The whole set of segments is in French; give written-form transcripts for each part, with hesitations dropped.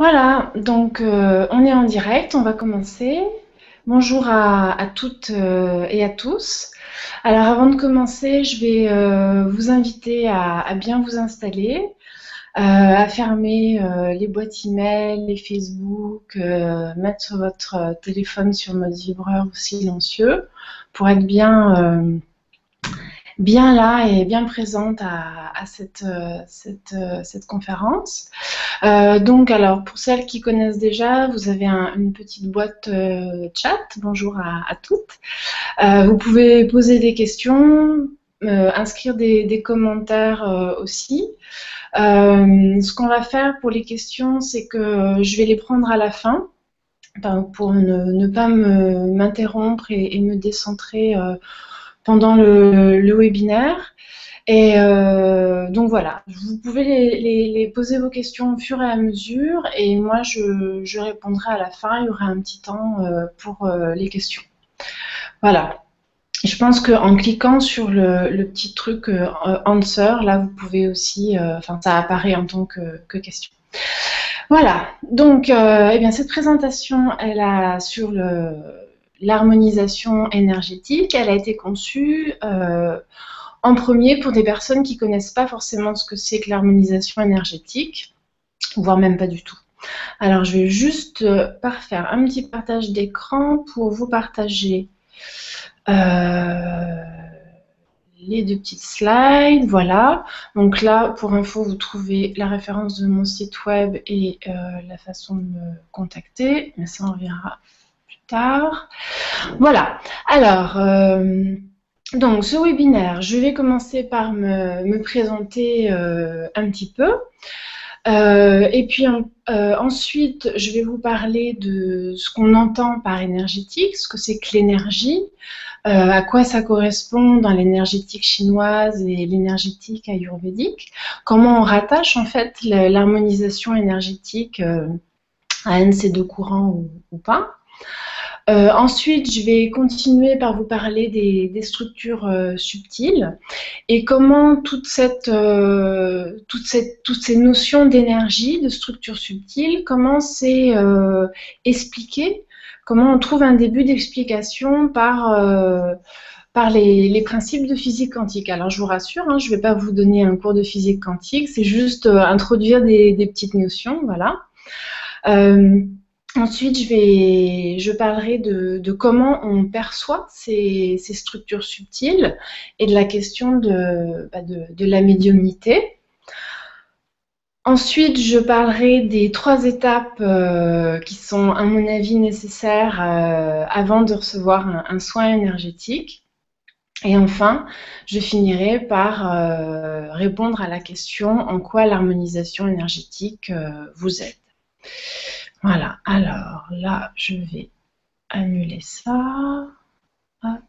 Voilà, donc on est en direct, on va commencer. Bonjour à toutes et à tous. Alors avant de commencer, je vais vous inviter à bien vous installer, à fermer les boîtes email, les Facebook, mettre votre téléphone sur mode vibreur ou silencieux pour être bien là et bien présente à cette conférence. Donc, alors, pour celles qui connaissent déjà, vous avez une petite boîte chat. Bonjour à toutes. Vous pouvez poser des questions, inscrire des commentaires aussi. Ce qu'on va faire pour les questions, c'est que je vais les prendre à la fin pour ne pas m'interrompre et me décentrer pendant le webinaire. Et donc voilà, vous pouvez les poser vos questions au fur et à mesure et moi je répondrai à la fin, il y aura un petit temps pour les questions. Voilà. Je pense qu'en cliquant sur le petit truc answer, là vous pouvez aussi, ça apparaît en tant que question. Voilà, donc eh bien, cette présentation, elle a sur l'harmonisation énergétique, elle a été conçue en premier pour des personnes qui ne connaissent pas forcément ce que c'est que l'harmonisation énergétique, voire même pas du tout. Alors, je vais juste faire un petit partage d'écran pour vous partager les deux petites slides. Voilà. Donc là, pour info, vous trouvez la référence de mon site web et la façon de me contacter. Mais ça, on verra plus tard. Voilà. Alors, donc, ce webinaire, je vais commencer par me présenter un petit peu. Et puis ensuite, je vais vous parler de ce qu'on entend par énergétique, ce que c'est que l'énergie, à quoi ça correspond dans l'énergétique chinoise et l'énergétique ayurvédique, comment on rattache en fait l'harmonisation énergétique à un de ces deux courants ou pas. Ensuite, je vais continuer par vous parler des structures subtiles et comment toutes ces notions d'énergie, de structure subtile, comment c'est expliqué, comment on trouve un début d'explication par les principes de physique quantique. Alors, je vous rassure, hein, je ne vais pas vous donner un cours de physique quantique, c'est juste introduire des petites notions, voilà. Ensuite, je parlerai de comment on perçoit ces structures subtiles et de la question de la médiumnité. Ensuite, je parlerai des 3 étapes qui sont, à mon avis, nécessaires avant de recevoir un soin énergétique. Et enfin, je finirai par répondre à la question en quoi l'harmonisation énergétique vous aide. Voilà, alors là, je vais annuler ça. Hop.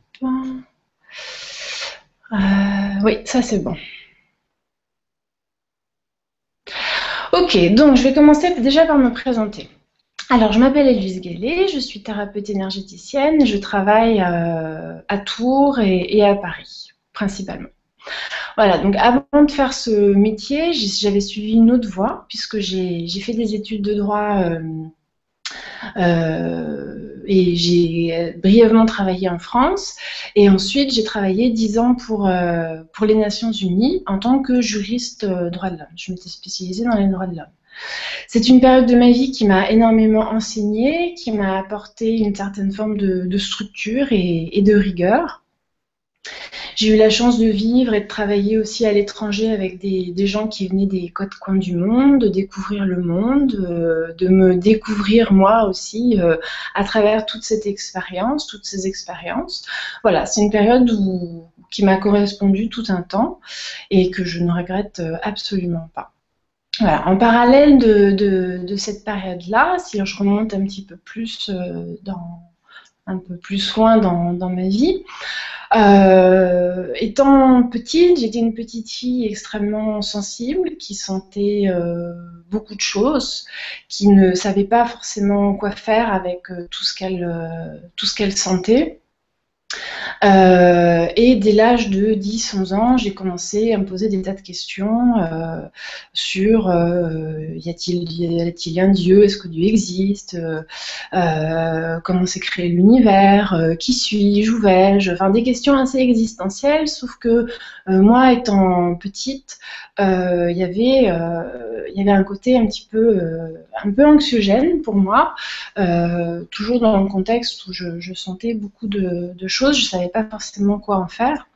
Oui, ça c'est bon. Ok, donc je vais commencer déjà par me présenter. Alors, je m'appelle Élise Gallet, je suis thérapeute énergéticienne, je travaille à Tours et à Paris, principalement. Voilà, donc avant de faire ce métier, j'avais suivi une autre voie, puisque j'ai fait des études de droit et j'ai brièvement travaillé en France. Et ensuite, j'ai travaillé 10 ans pour les Nations Unies en tant que juriste droit de l'homme. Je m'étais spécialisée dans les droits de l'homme. C'est une période de ma vie qui m'a énormément enseignée, qui m'a apporté une certaine forme de structure et de rigueur. J'ai eu la chance de vivre et de travailler aussi à l'étranger avec des gens qui venaient des 4 coins du monde, de découvrir le monde, de me découvrir moi aussi à travers toutes ces expériences. Voilà, c'est une période qui m'a correspondu tout un temps et que je ne regrette absolument pas. Voilà. En parallèle de cette période-là, si je remonte un petit peu plus un peu plus loin dans ma vie, étant petite, j'étais une petite fille extrêmement sensible qui sentait beaucoup de choses, qui ne savait pas forcément quoi faire avec tout ce qu'elle sentait. Et dès l'âge de 10-11 ans, j'ai commencé à me poser des tas de questions sur y a-t-il un Dieu, est-ce que Dieu existe, comment s'est créé l'univers, qui suis-je, où vais-je, enfin des questions assez existentielles, sauf que moi étant petite, il y avait un côté un peu anxiogène pour moi, toujours dans le contexte où je sentais beaucoup de choses, je ne savais pas forcément quoi en faire.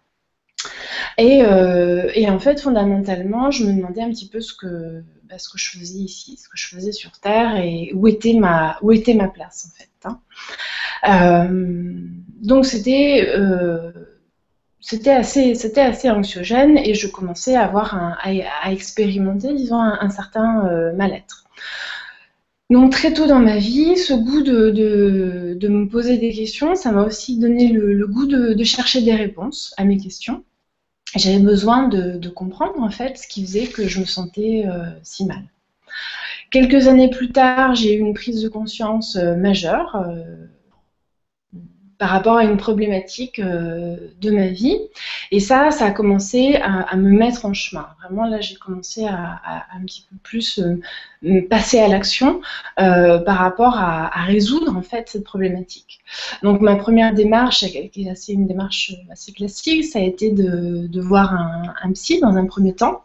Et en fait, fondamentalement, je me demandais un petit peu ce que je faisais ici, ce que je faisais sur Terre et où était ma place en fait. Hein. Donc c'était assez anxiogène et je commençais à à expérimenter, disons, un certain mal-être. Donc très tôt dans ma vie, ce goût de me poser des questions, ça m'a aussi donné le goût de chercher des réponses à mes questions. J'avais besoin de comprendre en fait ce qui faisait que je me sentais si mal. Quelques années plus tard, j'ai eu une prise de conscience majeure par rapport à une problématique de ma vie. Et ça a commencé à me mettre en chemin. Vraiment, là, j'ai commencé à un petit peu plus passer à l'action par rapport à résoudre en fait cette problématique. Donc, ma première démarche, qui est une démarche assez classique, ça a été de voir un psy dans un premier temps.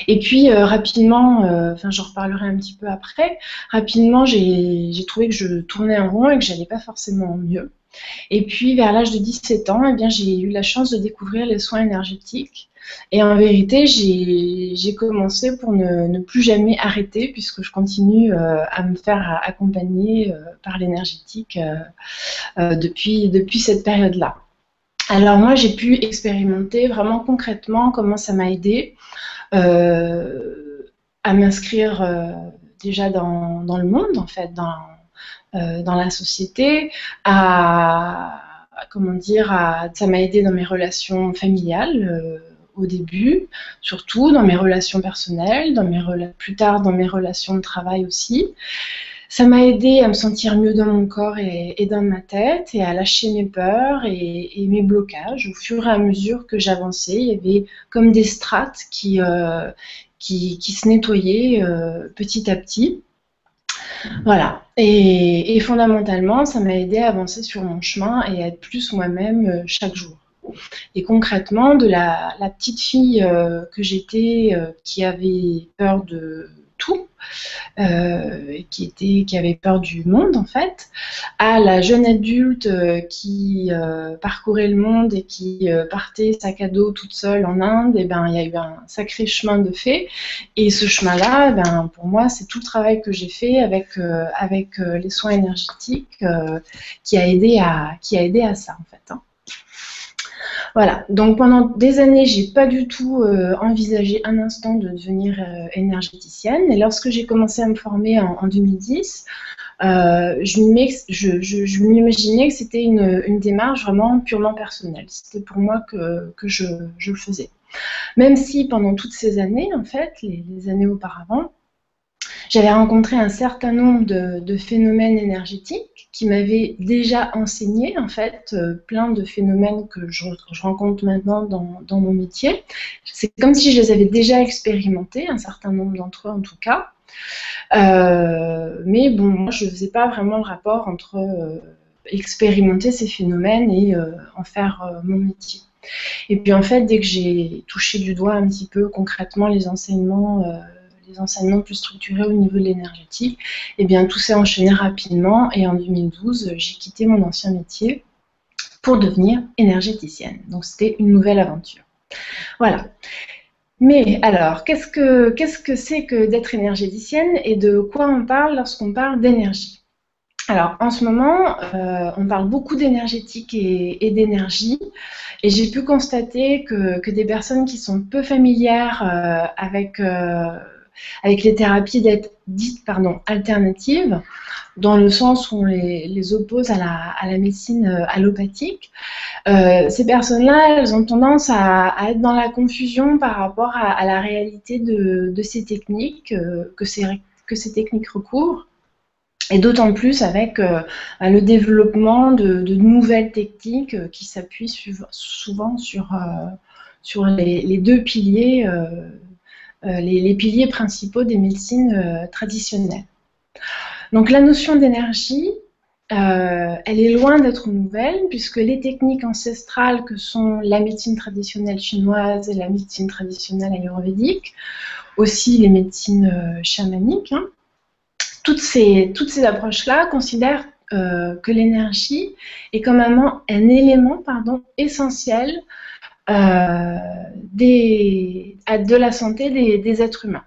Et puis rapidement, j'en reparlerai un petit peu après, rapidement j'ai trouvé que je tournais en rond et que j'allais pas forcément mieux. Et puis vers l'âge de 17 ans, eh bien, j'ai eu la chance de découvrir les soins énergétiques. Et en vérité, j'ai commencé pour ne plus jamais arrêter puisque je continue à me faire accompagner par l'énergétique depuis cette période-là. Alors moi, j'ai pu expérimenter vraiment concrètement comment ça m'a aidé à m'inscrire déjà dans le monde, en fait, dans la société, ça m'a aidé dans mes relations familiales au début, surtout dans mes relations personnelles, plus tard dans mes relations de travail aussi. Ça m'a aidé à me sentir mieux dans mon corps et dans ma tête et à lâcher mes peurs et mes blocages. Au fur et à mesure que j'avançais, il y avait comme des strates qui se nettoyaient petit à petit. Voilà. Et fondamentalement, ça m'a aidé à avancer sur mon chemin et à être plus moi-même chaque jour. Et concrètement, de la petite fille que j'étais, qui avait peur de tout, qui avait peur du monde en fait, à la jeune adulte qui parcourait le monde et qui partait sac à dos toute seule en Inde, et ben il y a eu un sacré chemin de fait. Et ce chemin-là, ben pour moi, c'est tout le travail que j'ai fait avec les soins énergétiques qui a aidé à ça en fait. Hein. Voilà, donc pendant des années, j'ai pas du tout envisagé un instant de devenir énergéticienne. Et lorsque j'ai commencé à me former en 2010, je m'imaginais que c'était une démarche vraiment purement personnelle. C'était pour moi que je le faisais. Même si pendant toutes ces années, en fait, les années auparavant, j'avais rencontré un certain nombre de phénomènes énergétiques qui m'avaient déjà enseigné, en fait, plein de phénomènes que je rencontre maintenant dans mon métier. C'est comme si je les avais déjà expérimentés, un certain nombre d'entre eux en tout cas. Mais bon, moi, je ne faisais pas vraiment le rapport entre expérimenter ces phénomènes et en faire mon métier. Et puis en fait, dès que j'ai touché du doigt un petit peu concrètement les enseignements plus structurés au niveau de l'énergétique, et bien tout s'est enchaîné rapidement et en 2012, j'ai quitté mon ancien métier pour devenir énergéticienne. Donc c'était une nouvelle aventure. Voilà. Mais alors, qu'est-ce que c'est que d'être énergéticienne et de quoi on parle lorsqu'on parle d'énergie? Alors, en ce moment, on parle beaucoup d'énergétique et d'énergie. Et j'ai pu constater que des personnes qui sont peu familières avec les thérapies dites alternatives, dans le sens où on les oppose à la médecine allopathique, ces personnes-là, elles ont tendance à être dans la confusion par rapport à la réalité de ces techniques, que ces techniques recouvrent. Et d'autant plus avec le développement de nouvelles techniques qui s'appuient souvent sur les deux piliers, les piliers principaux des médecines traditionnelles. Donc la notion d'énergie, elle est loin d'être nouvelle, puisque les techniques ancestrales que sont la médecine traditionnelle chinoise et la médecine traditionnelle ayurvédique, aussi les médecines chamaniques, hein, toutes ces approches-là considèrent que l'énergie est comme un élément essentiel de la santé des êtres humains.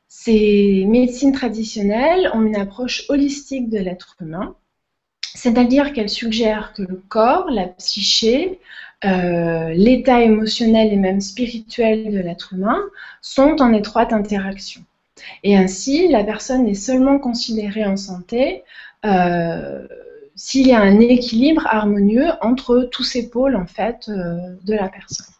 Ces médecines traditionnelles ont une approche holistique de l'être humain, c'est-à-dire qu'elles suggèrent que le corps, la psyché, l'état émotionnel et même spirituel de l'être humain sont en étroite interaction. Et ainsi, la personne est seulement considérée en santé s'il y a un équilibre harmonieux entre tous ces pôles en fait de la personne.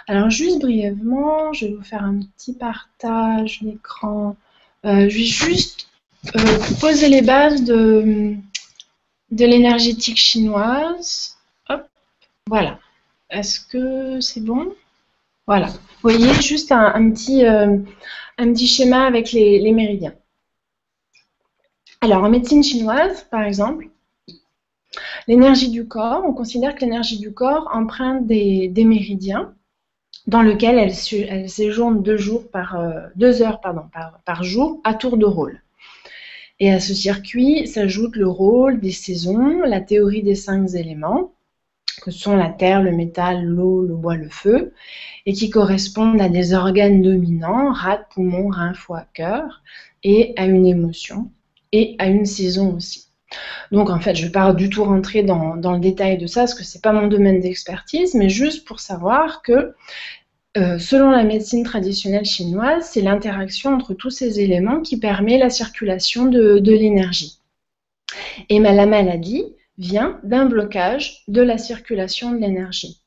Alors juste brièvement, je vais vous faire un petit partage d'écran. Je vais juste poser les bases de l'énergétique chinoise. Hop, voilà. Est-ce que c'est bon? Voilà. Vous voyez, juste un petit schéma avec les méridiens. Alors, en médecine chinoise, par exemple, l'énergie du corps, on considère que l'énergie du corps emprunte des méridiens dans lesquels elle séjourne 2 heures par jour à tour de rôle. Et à ce circuit s'ajoute le rôle des saisons, la théorie des 5 éléments, que sont la terre, le métal, l'eau, le bois, le feu, et qui correspondent à des organes dominants, rate, poumon, rein, foie, cœur, et à une émotion, et à une saison aussi. Donc en fait, je ne vais pas du tout rentrer dans le détail de ça, parce que ce n'est pas mon domaine d'expertise, mais juste pour savoir que selon la médecine traditionnelle chinoise, c'est l'interaction entre tous ces éléments qui permet la circulation de l'énergie. Et la maladie vient d'un blocage de la circulation de l'énergie.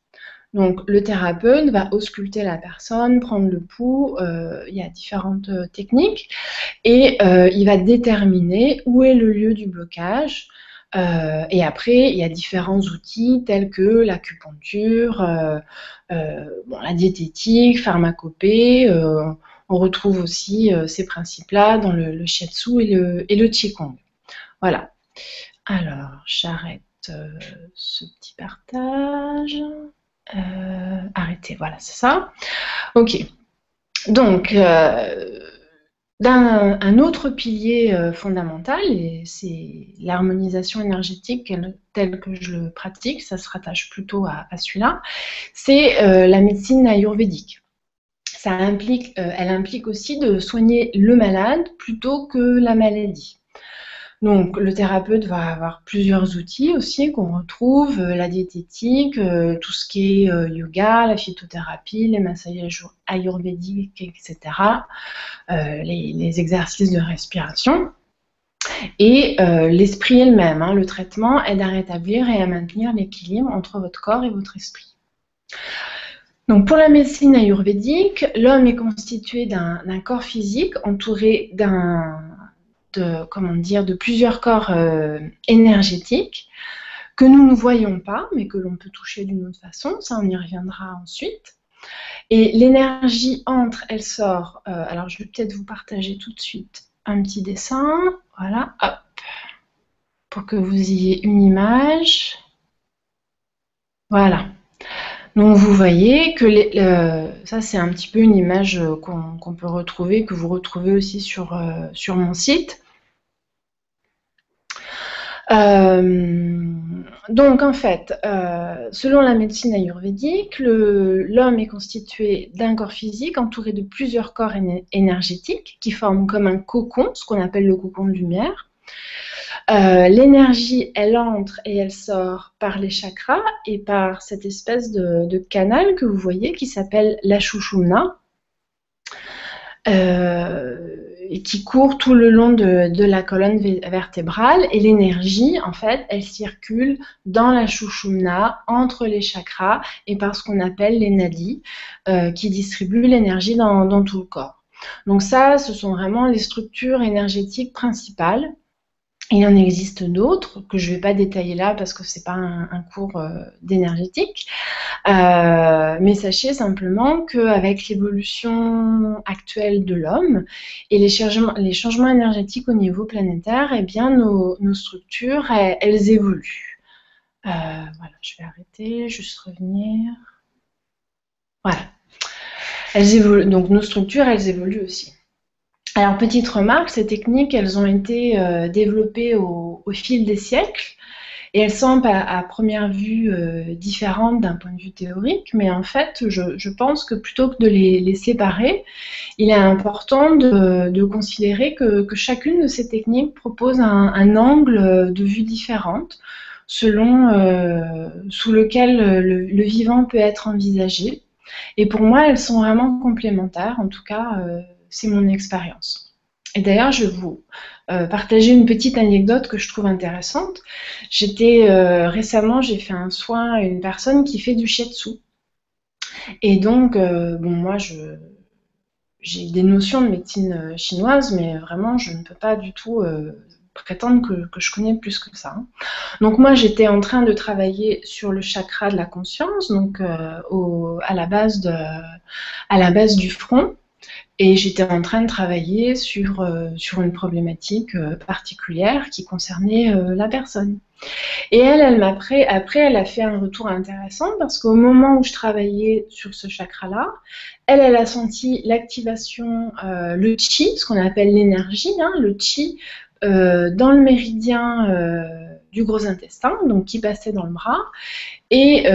Donc le thérapeute va ausculter la personne, prendre le pouls, il y a différentes techniques, et il va déterminer où est le lieu du blocage. Et après, il y a différents outils tels que l'acupuncture, la diététique, pharmacopée. On retrouve aussi ces principes-là dans le shiatsu et le qigong. Voilà. Alors, j'arrête ce petit partage. Arrêtez, voilà, c'est ça. Ok. Donc, un autre pilier fondamental, et c'est l'harmonisation énergétique telle que je le pratique, ça se rattache plutôt à celui-là, c'est la médecine ayurvédique. Elle implique aussi de soigner le malade plutôt que la maladie. Donc, le thérapeute va avoir plusieurs outils aussi qu'on retrouve, la diététique, tout ce qui est yoga, la phytothérapie, les massages ayurvédiques, etc., les exercices de respiration. Et l'esprit est le même, hein, le traitement aide à rétablir et à maintenir l'équilibre entre votre corps et votre esprit. Donc, pour la médecine ayurvédique, l'homme est constitué d'un corps physique entouré de plusieurs corps énergétiques que nous ne voyons pas, mais que l'on peut toucher d'une autre façon. Ça, on y reviendra ensuite. Et l'énergie entre, elle sort. Alors, je vais peut-être vous partager tout de suite un petit dessin. Voilà, hop, pour que vous ayez une image. Voilà. Donc, vous voyez que ça, c'est un petit peu une image qu'on peut retrouver, que vous retrouvez aussi sur mon site. Donc en fait, selon la médecine ayurvédique, l'homme est constitué d'un corps physique entouré de plusieurs corps énergétiques qui forment comme un cocon, ce qu'on appelle le cocon de lumière. L'énergie, elle entre et elle sort par les chakras et par cette espèce de canal que vous voyez qui s'appelle la Sushumna. Et qui court tout le long de la colonne vertébrale. Et l'énergie, en fait, elle circule dans la Sushumna, entre les chakras, et par ce qu'on appelle les nadis, qui distribuent l'énergie dans tout le corps. Donc ça, ce sont vraiment les structures énergétiques principales. Il en existe d'autres que je ne vais pas détailler là parce que ce n'est pas un cours d'énergétique. Mais sachez simplement qu'avec l'évolution actuelle de l'homme et les changements énergétiques au niveau planétaire, eh bien, nos structures, elles évoluent. Voilà, je vais arrêter, juste revenir. Voilà. Elles évoluent, donc nos structures, elles évoluent aussi. Alors, petite remarque, ces techniques, elles ont été développées au fil des siècles et elles semblent à première vue différentes d'un point de vue théorique, mais en fait, je pense que plutôt que de les séparer, il est important de considérer que chacune de ces techniques propose un angle de vue différent selon sous lequel le vivant peut être envisagé. Et pour moi, elles sont vraiment complémentaires, en tout cas, c'est mon expérience. Et d'ailleurs, je vais vous partager une petite anecdote que je trouve intéressante. Récemment, j'ai fait un soin à une personne qui fait du shiatsu. Et donc, bon, moi, j'ai des notions de médecine chinoise, mais vraiment, je ne peux pas du tout prétendre que je connais plus que ça. Donc moi, j'étais en train de travailler sur le chakra de la conscience, donc à la base du front. Et j'étais en train de travailler sur une problématique particulière qui concernait la personne. Et après, elle a fait un retour intéressant parce qu'au moment où je travaillais sur ce chakra-là, elle a senti l'activation, le chi, ce qu'on appelle l'énergie, hein, le chi, dans le méridien du gros intestin, donc qui passait dans le bras, et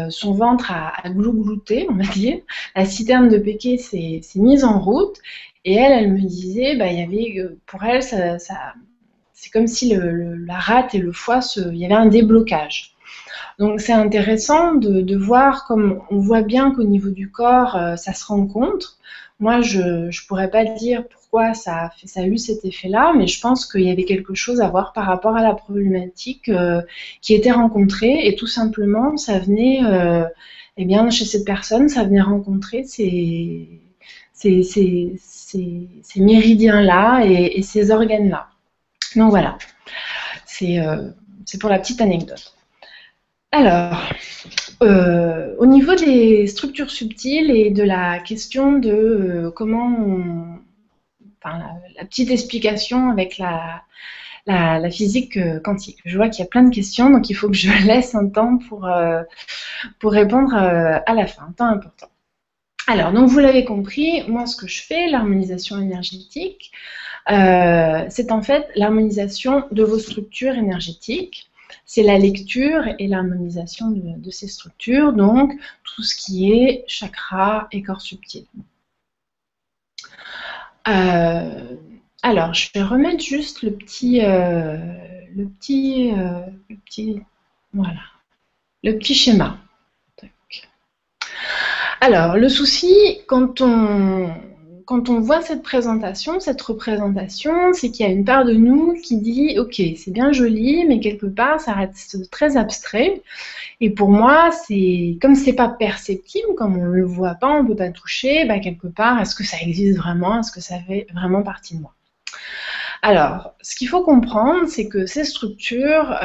son ventre a glouglouté, on va dire. La citerne de Péké s'est mise en route, et elle me disait, bah, il y avait, pour elle, c'est comme si la rate et le foie, il y avait un déblocage. Donc c'est intéressant de voir, comme on voit bien qu'au niveau du corps, ça se rencontre. Moi, je ne pourrais pas dire pourquoi ça a eu cet effet-là, mais je pense qu'il y avait quelque chose à voir par rapport à la problématique qui était rencontrée, et tout simplement, ça venait, eh bien, chez cette personne, ça venait rencontrer ces méridiens-là et ces organes-là. Donc voilà, c'est pour la petite anecdote. Alors, au niveau des structures subtiles et de la question de comment la petite explication avec la physique quantique. Je vois qu'il y a plein de questions, donc il faut que je laisse un temps pour répondre à la fin, un temps important. Alors, donc vous l'avez compris, moi ce que je fais, l'harmonisation énergétique, c'est en fait l'harmonisation de vos structures énergétiques. C'est la lecture et l'harmonisation de ces structures, donc tout ce qui est chakra et corps subtil. Alors, je vais remettre juste le petit schéma. Alors, le souci, quand on voit cette représentation, c'est qu'il y a une part de nous qui dit « Ok, c'est bien joli, mais quelque part, ça reste très abstrait. Et pour moi, comme c'est pas perceptible, comme on ne le voit pas, on ne peut pas toucher, bah, quelque part, est-ce que ça existe vraiment? Est-ce que ça fait vraiment partie de moi ?» Alors, ce qu'il faut comprendre, c'est que ces structures,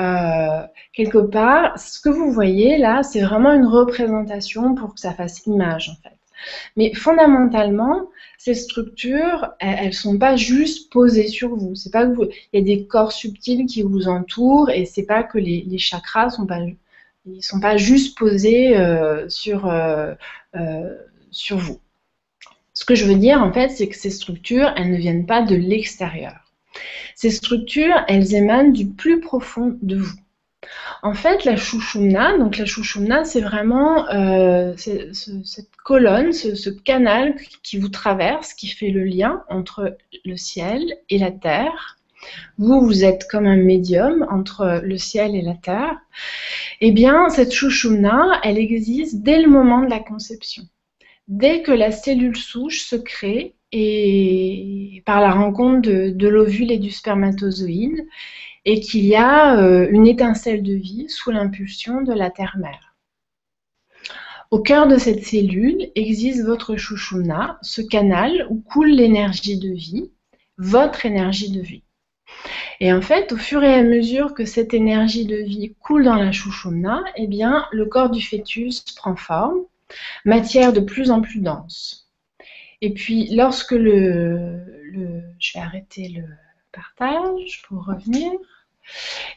quelque part, ce que vous voyez là, c'est vraiment une représentation pour que ça fasse image, en fait. Mais fondamentalement, ces structures, elles ne sont pas juste posées sur vous. C'est pas que il y a des corps subtils qui vous entourent, et c'est pas que les chakras sont pas juste posés sur vous. Ce que je veux dire, en fait, c'est que ces structures, elles ne viennent pas de l'extérieur. Ces structures, elles émanent du plus profond de vous. En fait, la Shushumna, c'est vraiment cette colonne, ce canal qui vous traverse, qui fait le lien entre le ciel et la terre. Vous êtes comme un médium entre le ciel et la terre. Eh bien, cette Shushumna, elle existe dès le moment de la conception. Dès que la cellule souche se crée, et par la rencontre de l'ovule et du spermatozoïde, et qu'il y a une étincelle de vie sous l'impulsion de la terre-mère. Au cœur de cette cellule existe votre Shushumna, ce canal où coule l'énergie de vie, votre énergie de vie. Et en fait, au fur et à mesure que cette énergie de vie coule dans la Shushumna, eh bien, le corps du fœtus prend forme, matière de plus en plus dense. Et puis, lorsque je vais arrêter le partage pour revenir.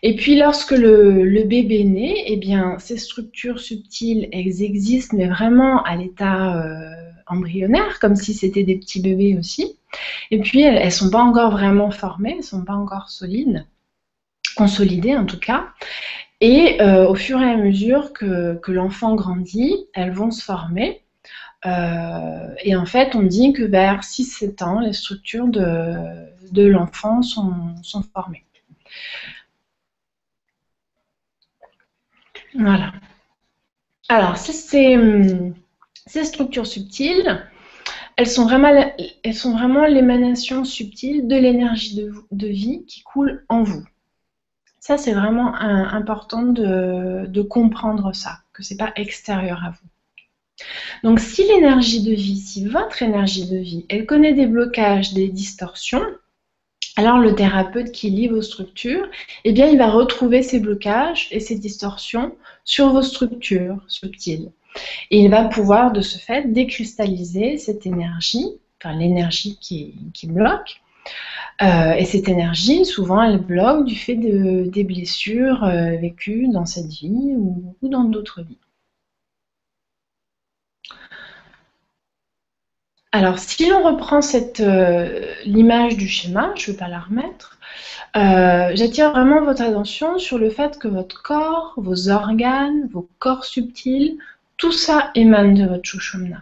Et puis, lorsque le bébé naît, eh bien, ces structures subtiles, elles existent, mais vraiment à l'état embryonnaire, comme si c'était des petits bébés aussi. Et puis, elles ne sont pas encore vraiment formées, elles ne sont pas encore solides, consolidées en tout cas. Et au fur et à mesure que l'enfant grandit, elles vont se former. Et en fait, on dit que vers 6-7 ans, les structures de l'enfant sont formées. Voilà. Alors, ces structures subtiles, elles sont vraiment l'émanation subtile de l'énergie de vie qui coule en vous. Ça, c'est vraiment important de comprendre ça, que ce n'est pas extérieur à vous. Donc, si l'énergie de vie, si votre énergie de vie, elle connaît des blocages, des distorsions, alors le thérapeute qui lit vos structures, eh bien, il va retrouver ces blocages et ces distorsions sur vos structures subtiles. Et il va pouvoir, de ce fait, décristalliser cette énergie, enfin l'énergie qui bloque. Et cette énergie, souvent, elle bloque du fait des blessures vécues dans cette vie ou dans d'autres vies. Alors, si l'on reprend l'image du schéma, je ne vais pas la remettre, j'attire vraiment votre attention sur le fait que votre corps, vos organes, vos corps subtils, tout ça émane de votre Shushumna,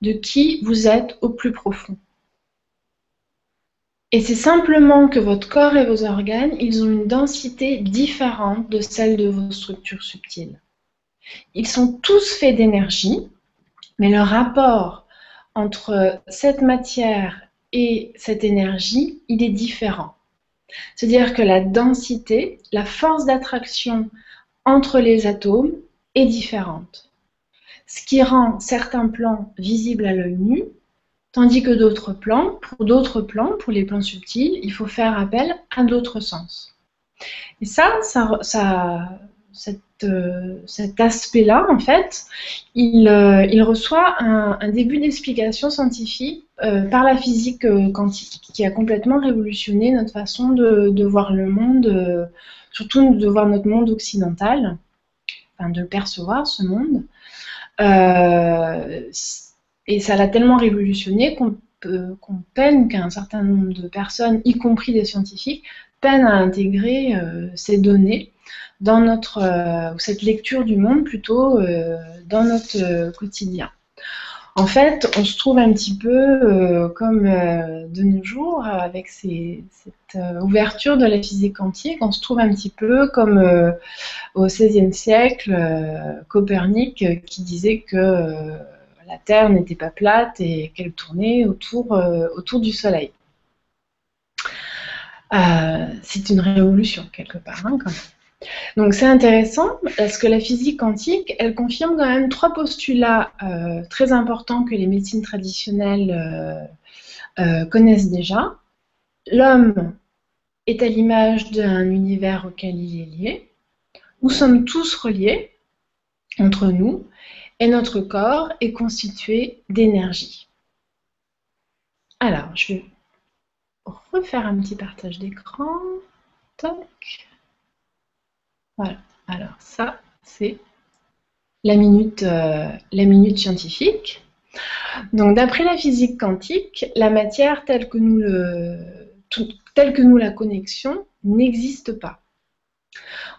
de qui vous êtes au plus profond. Et c'est simplement que votre corps et vos organes, ils ont une densité différente de celle de vos structures subtiles. Ils sont tous faits d'énergie, mais le rapport entre cette matière et cette énergie, il est différent. C'est-à-dire que la densité, la force d'attraction entre les atomes est différente. Ce qui rend certains plans visibles à l'œil nu, tandis que d'autres plans, pour les plans subtils, il faut faire appel à d'autres sens. Et cet aspect-là, en fait, il reçoit un début d'explication scientifique par la physique quantique, qui a complètement révolutionné notre façon de voir le monde, surtout de voir notre monde occidental, enfin de percevoir ce monde. Et ça l'a tellement révolutionné qu'on peine, qu'un certain nombre de personnes, y compris des scientifiques, peinent à intégrer ces données dans cette lecture du monde plutôt dans notre quotidien. En fait, on se trouve un petit peu comme de nos jours, avec cette ouverture de la physique quantique, on se trouve un petit peu comme au XVIe siècle, Copernic qui disait que la Terre n'était pas plate et qu'elle tournait autour du Soleil. C'est une révolution quelque part, hein, quand même. Donc c'est intéressant parce que la physique quantique, elle confirme quand même 3 postulats très importants que les médecines traditionnelles connaissent déjà. L'homme est à l'image d'un univers auquel il est lié. Nous sommes tous reliés entre nous et notre corps est constitué d'énergie. Alors, je vais refaire un petit partage d'écran. Toc. Voilà. Alors ça, c'est la minute scientifique. Donc, d'après la physique quantique, la matière telle que nous la connaissons n'existe pas.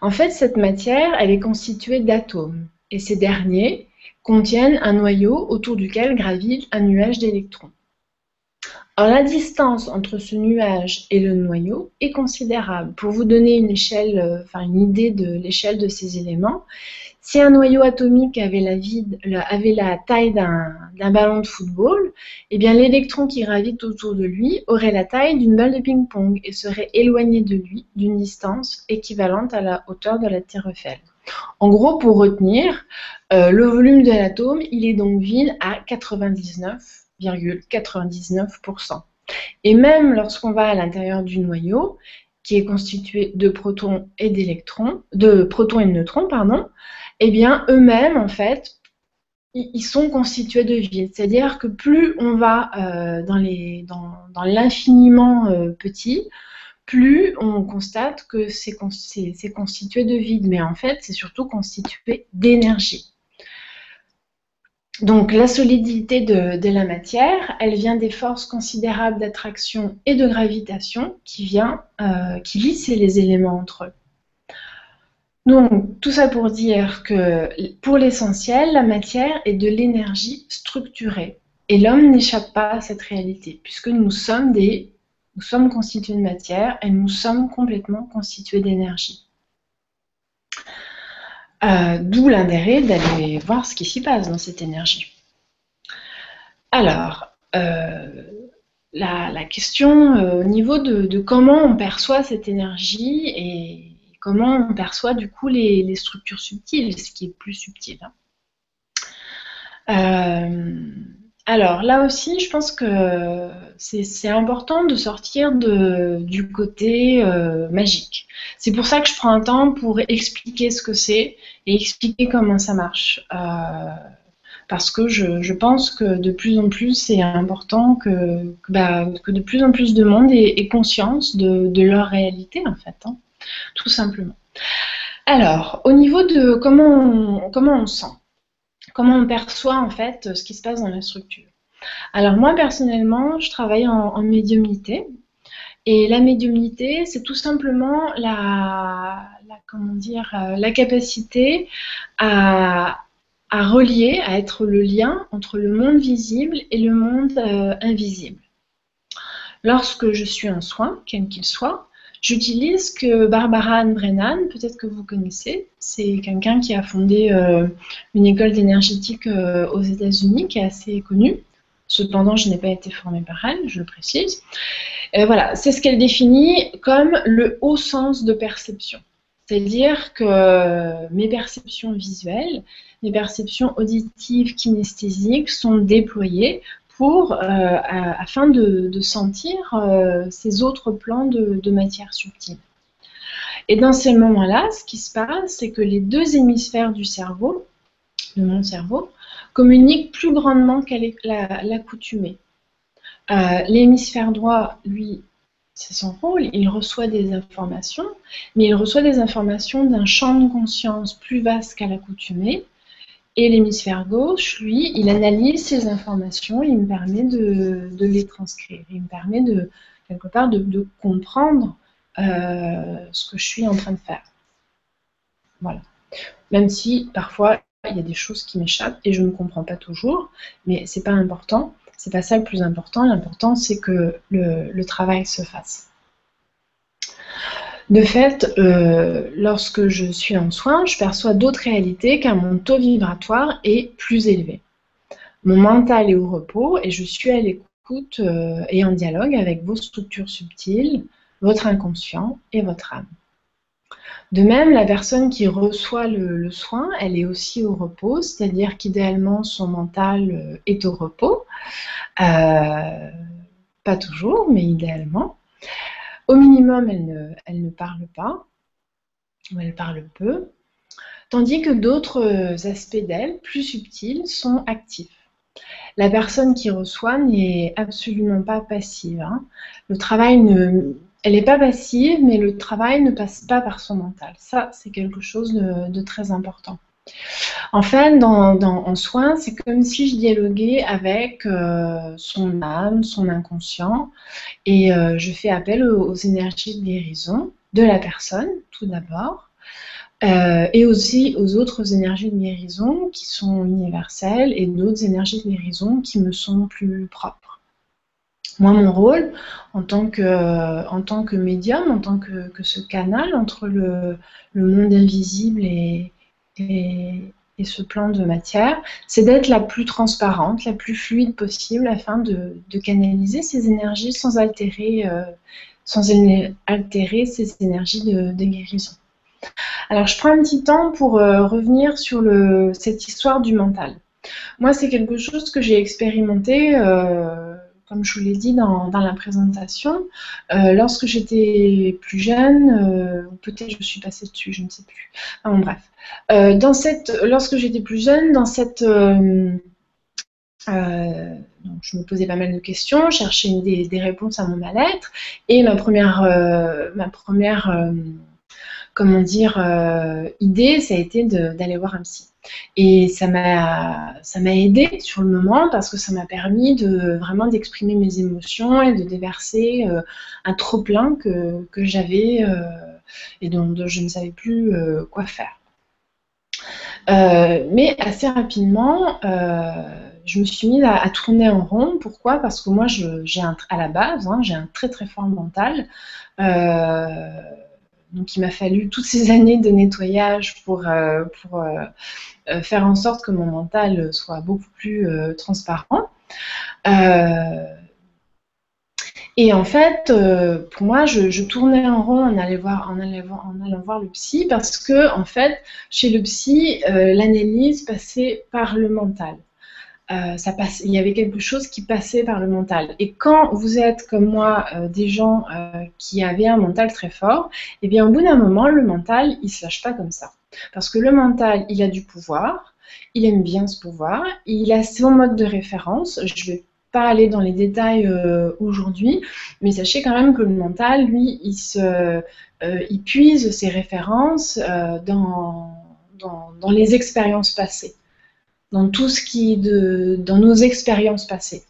En fait, cette matière, elle est constituée d'atomes. Et ces derniers contiennent un noyau autour duquel gravite un nuage d'électrons. Alors, la distance entre ce nuage et le noyau est considérable. Pour vous donner une idée de l'échelle de ces éléments, si un noyau atomique avait la taille d'un ballon de football, eh bien l'électron qui gravite autour de lui aurait la taille d'une balle de ping-pong et serait éloigné de lui d'une distance équivalente à la hauteur de la Tour Eiffel. En gros, pour retenir, le volume de l'atome, il est donc vide à 99,99%. Et même lorsqu'on va à l'intérieur du noyau, qui est constitué de protons et d'électrons, de protons et de neutrons, pardon, eh bien, eux-mêmes, en fait, ils sont constitués de vide. C'est-à-dire que plus on va dans l'infiniment petit, plus on constate que c'est constitué de vide. Mais en fait, c'est surtout constitué d'énergie. Donc la solidité de la matière, elle vient des forces considérables d'attraction et de gravitation qui lissent les éléments entre eux. Donc tout ça pour dire que pour l'essentiel, la matière est de l'énergie structurée. Et l'homme n'échappe pas à cette réalité, puisque nous sommes constitués de matière et nous sommes complètement constitués d'énergie. D'où l'intérêt d'aller voir ce qui s'y passe dans cette énergie. Alors, la question au niveau de comment on perçoit cette énergie et comment on perçoit du coup les structures subtiles, ce qui est plus subtil. Alors là aussi, je pense que c'est important de sortir du côté magique. C'est pour ça que je prends un temps pour expliquer ce que c'est et expliquer comment ça marche. Parce que je pense que de plus en plus, c'est important que de plus en plus de monde ait conscience de leur réalité, en fait, hein, tout simplement. Alors, au niveau de comment on sent, comment on perçoit en fait ce qui se passe dans la structure. Alors moi personnellement, je travaille en médiumnité et la médiumnité, c'est tout simplement la capacité à relier, à être le lien entre le monde visible et le monde invisible. Lorsque je suis en soin, quel qu'il soit, j'utilise que Barbara Ann Brennan, peut-être que vous connaissez, c'est quelqu'un qui a fondé une école d'énergétique aux États-Unis qui est assez connue. Cependant, je n'ai pas été formée par elle, je le précise. Voilà, c'est ce qu'elle définit comme le haut sens de perception. C'est-à-dire que mes perceptions visuelles, mes perceptions auditives, kinesthésiques sont déployées afin de sentir ces autres plans de matière subtile. Et dans ces moments-là, ce qui se passe, c'est que les deux hémisphères du cerveau, de mon cerveau, communiquent plus grandement qu'à l'accoutumée. L'hémisphère droit, lui, c'est son rôle, il reçoit des informations, mais il reçoit des informations d'un champ de conscience plus vaste qu'à l'accoutumée. Et l'hémisphère gauche, lui, il analyse ces informations, il me permet de les transcrire. Il me permet quelque part de comprendre ce que je suis en train de faire. Voilà. Même si parfois il y a des choses qui m'échappent et je ne comprends pas toujours, mais c'est pas important. C'est pas ça le plus important. L'important, c'est que le travail se fasse. De fait, lorsque je suis en soins, je perçois d'autres réalités car mon taux vibratoire est plus élevé. Mon mental est au repos et je suis à l'écoute et en dialogue avec vos structures subtiles, votre inconscient et votre âme. De même, la personne qui reçoit le soin, elle est aussi au repos, c'est-à-dire qu'idéalement, son mental est au repos. Pas toujours, mais idéalement. Au minimum, elle ne parle pas, ou elle parle peu, tandis que d'autres aspects d'elle, plus subtils, sont actifs. La personne qui reçoit n'est absolument pas passive. Hein. Le travail elle n'est pas passive, mais le travail ne passe pas par son mental. Ça, c'est quelque chose de très important. En fait, en soins, c'est comme si je dialoguais avec son âme, son inconscient, et je fais appel aux énergies de guérison de la personne, tout d'abord, et aussi aux autres énergies de guérison qui sont universelles et d'autres énergies de guérison qui me sont plus propres. Moi, mon rôle en tant que médium, en tant que ce canal entre le monde invisible et ce plan de matière, c'est d'être la plus transparente, la plus fluide possible afin de canaliser ces énergies sans altérer ces énergies de guérison. Alors, je prends un petit temps pour revenir sur cette histoire du mental. Moi, c'est quelque chose que j'ai expérimenté comme je vous l'ai dit dans la présentation, lorsque j'étais plus jeune, peut-être je suis passée dessus, je ne sais plus. Enfin, bon, bref. Lorsque j'étais plus jeune, donc je me posais pas mal de questions, cherchais des réponses à mon mal-être, et ma première comment dire, idée, ça a été d'aller voir un psy. Et ça m'a aidée sur le moment parce que ça m'a permis vraiment d'exprimer mes émotions et de déverser un trop-plein que j'avais et dont je ne savais plus quoi faire. Mais assez rapidement, je me suis mise à tourner en rond. Pourquoi? Parce que moi, à la base, hein, j'ai un très très fort mental. Donc il m'a fallu toutes ces années de nettoyage pour faire en sorte que mon mental soit beaucoup plus transparent. Et en fait, pour moi, je tournais en rond en allant voir le psy parce que, en fait, chez le psy, l'analyse passait par le mental. Il y avait quelque chose qui passait par le mental. Et quand vous êtes, comme moi, des gens qui avaient un mental très fort, eh bien, au bout d'un moment, le mental, il ne se lâche pas comme ça. Parce que le mental, il a du pouvoir, il aime bien ce pouvoir, il a son mode de référence. Je ne vais pas aller dans les détails aujourd'hui, mais sachez quand même que le mental, lui, il puise ses références dans les expériences passées, dans dans nos expériences passées.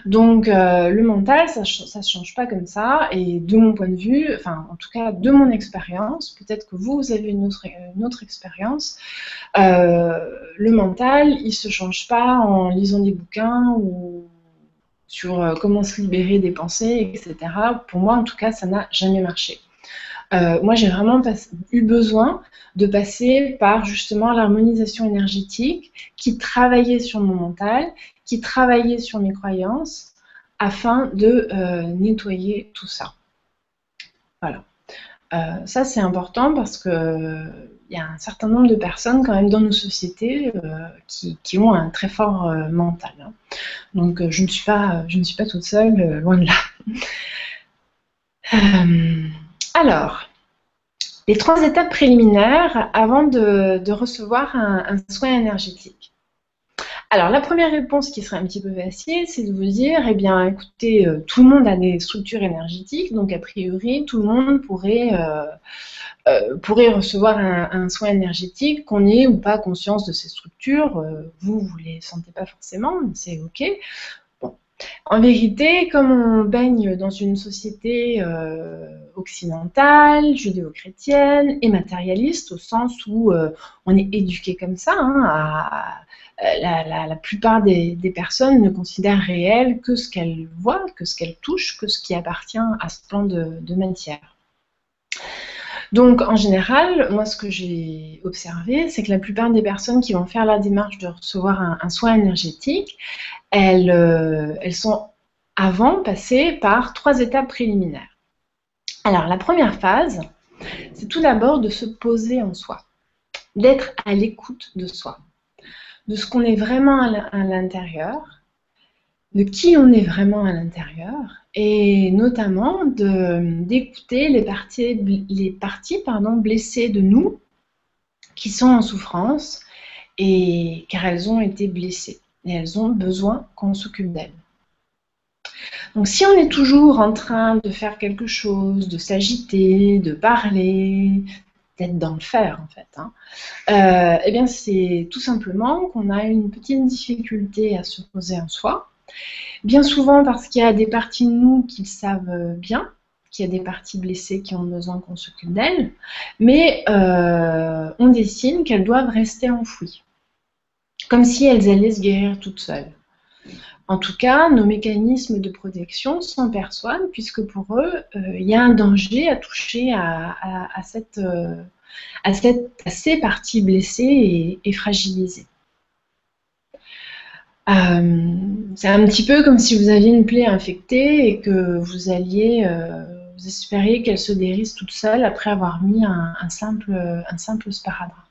Donc le mental, ça se change pas comme ça. Et de mon point de vue, enfin en tout cas de mon expérience, peut-être que vous avez une autre expérience, le mental, il se change pas en lisant des bouquins ou sur comment se libérer des pensées, etc. Pour moi, en tout cas, ça n'a jamais marché. Moi, j'ai vraiment eu besoin de passer par justement l'harmonisation énergétique qui travaillait sur mon mental, qui travaillait sur mes croyances afin de nettoyer tout ça. Voilà. Ça, c'est important parce que il y a un certain nombre de personnes quand même dans nos sociétés qui ont un très fort mental. Hein. Donc, je ne suis pas toute seule, loin de là. Alors, les 3 étapes préliminaires avant de recevoir un soin énergétique. Alors, la première réponse qui serait un petit peu facile, c'est de vous dire, eh bien, écoutez, tout le monde a des structures énergétiques, donc a priori, tout le monde pourrait recevoir un soin énergétique, qu'on ait ou pas conscience de ces structures. Vous ne les sentez pas forcément, mais c'est OK. Bon. En vérité, comme on baigne dans une société occidentale, judéo-chrétienne et matérialiste, au sens où on est éduqué comme ça, hein, la plupart des personnes ne considèrent réel que ce qu'elles voient, que ce qu'elles touchent, que ce qui appartient à ce plan de matière. Donc, en général, moi, ce que j'ai observé, c'est que la plupart des personnes qui vont faire la démarche de recevoir un soin énergétique, elles sont avant passées par 3 étapes préliminaires. Alors, la première phase, c'est tout d'abord de se poser en soi, d'être à l'écoute de soi, de ce qu'on est vraiment à l'intérieur, de qui on est vraiment à l'intérieur, et notamment d'écouter les parties blessées de nous qui sont en souffrance, car elles ont été blessées et elles ont besoin qu'on s'occupe d'elles. Donc si on est toujours en train de faire quelque chose, de s'agiter, de parler, d'être dans le faire en fait, hein, eh bien c'est tout simplement qu'on a une petite difficulté à se poser en soi. Bien souvent parce qu'il y a des parties de nous qui le savent bien, qu'il y a des parties blessées qui ont besoin qu'on s'occupe d'elles, mais on décide qu'elles doivent rester enfouies, comme si elles allaient se guérir toutes seules. En tout cas, nos mécanismes de protection s'en perçoivent, puisque pour eux, il y a un danger à toucher à ces parties blessées et fragilisées. C'est un petit peu comme si vous aviez une plaie infectée et que vous espériez qu'elle se guérisse toute seule après avoir mis un simple sparadrap.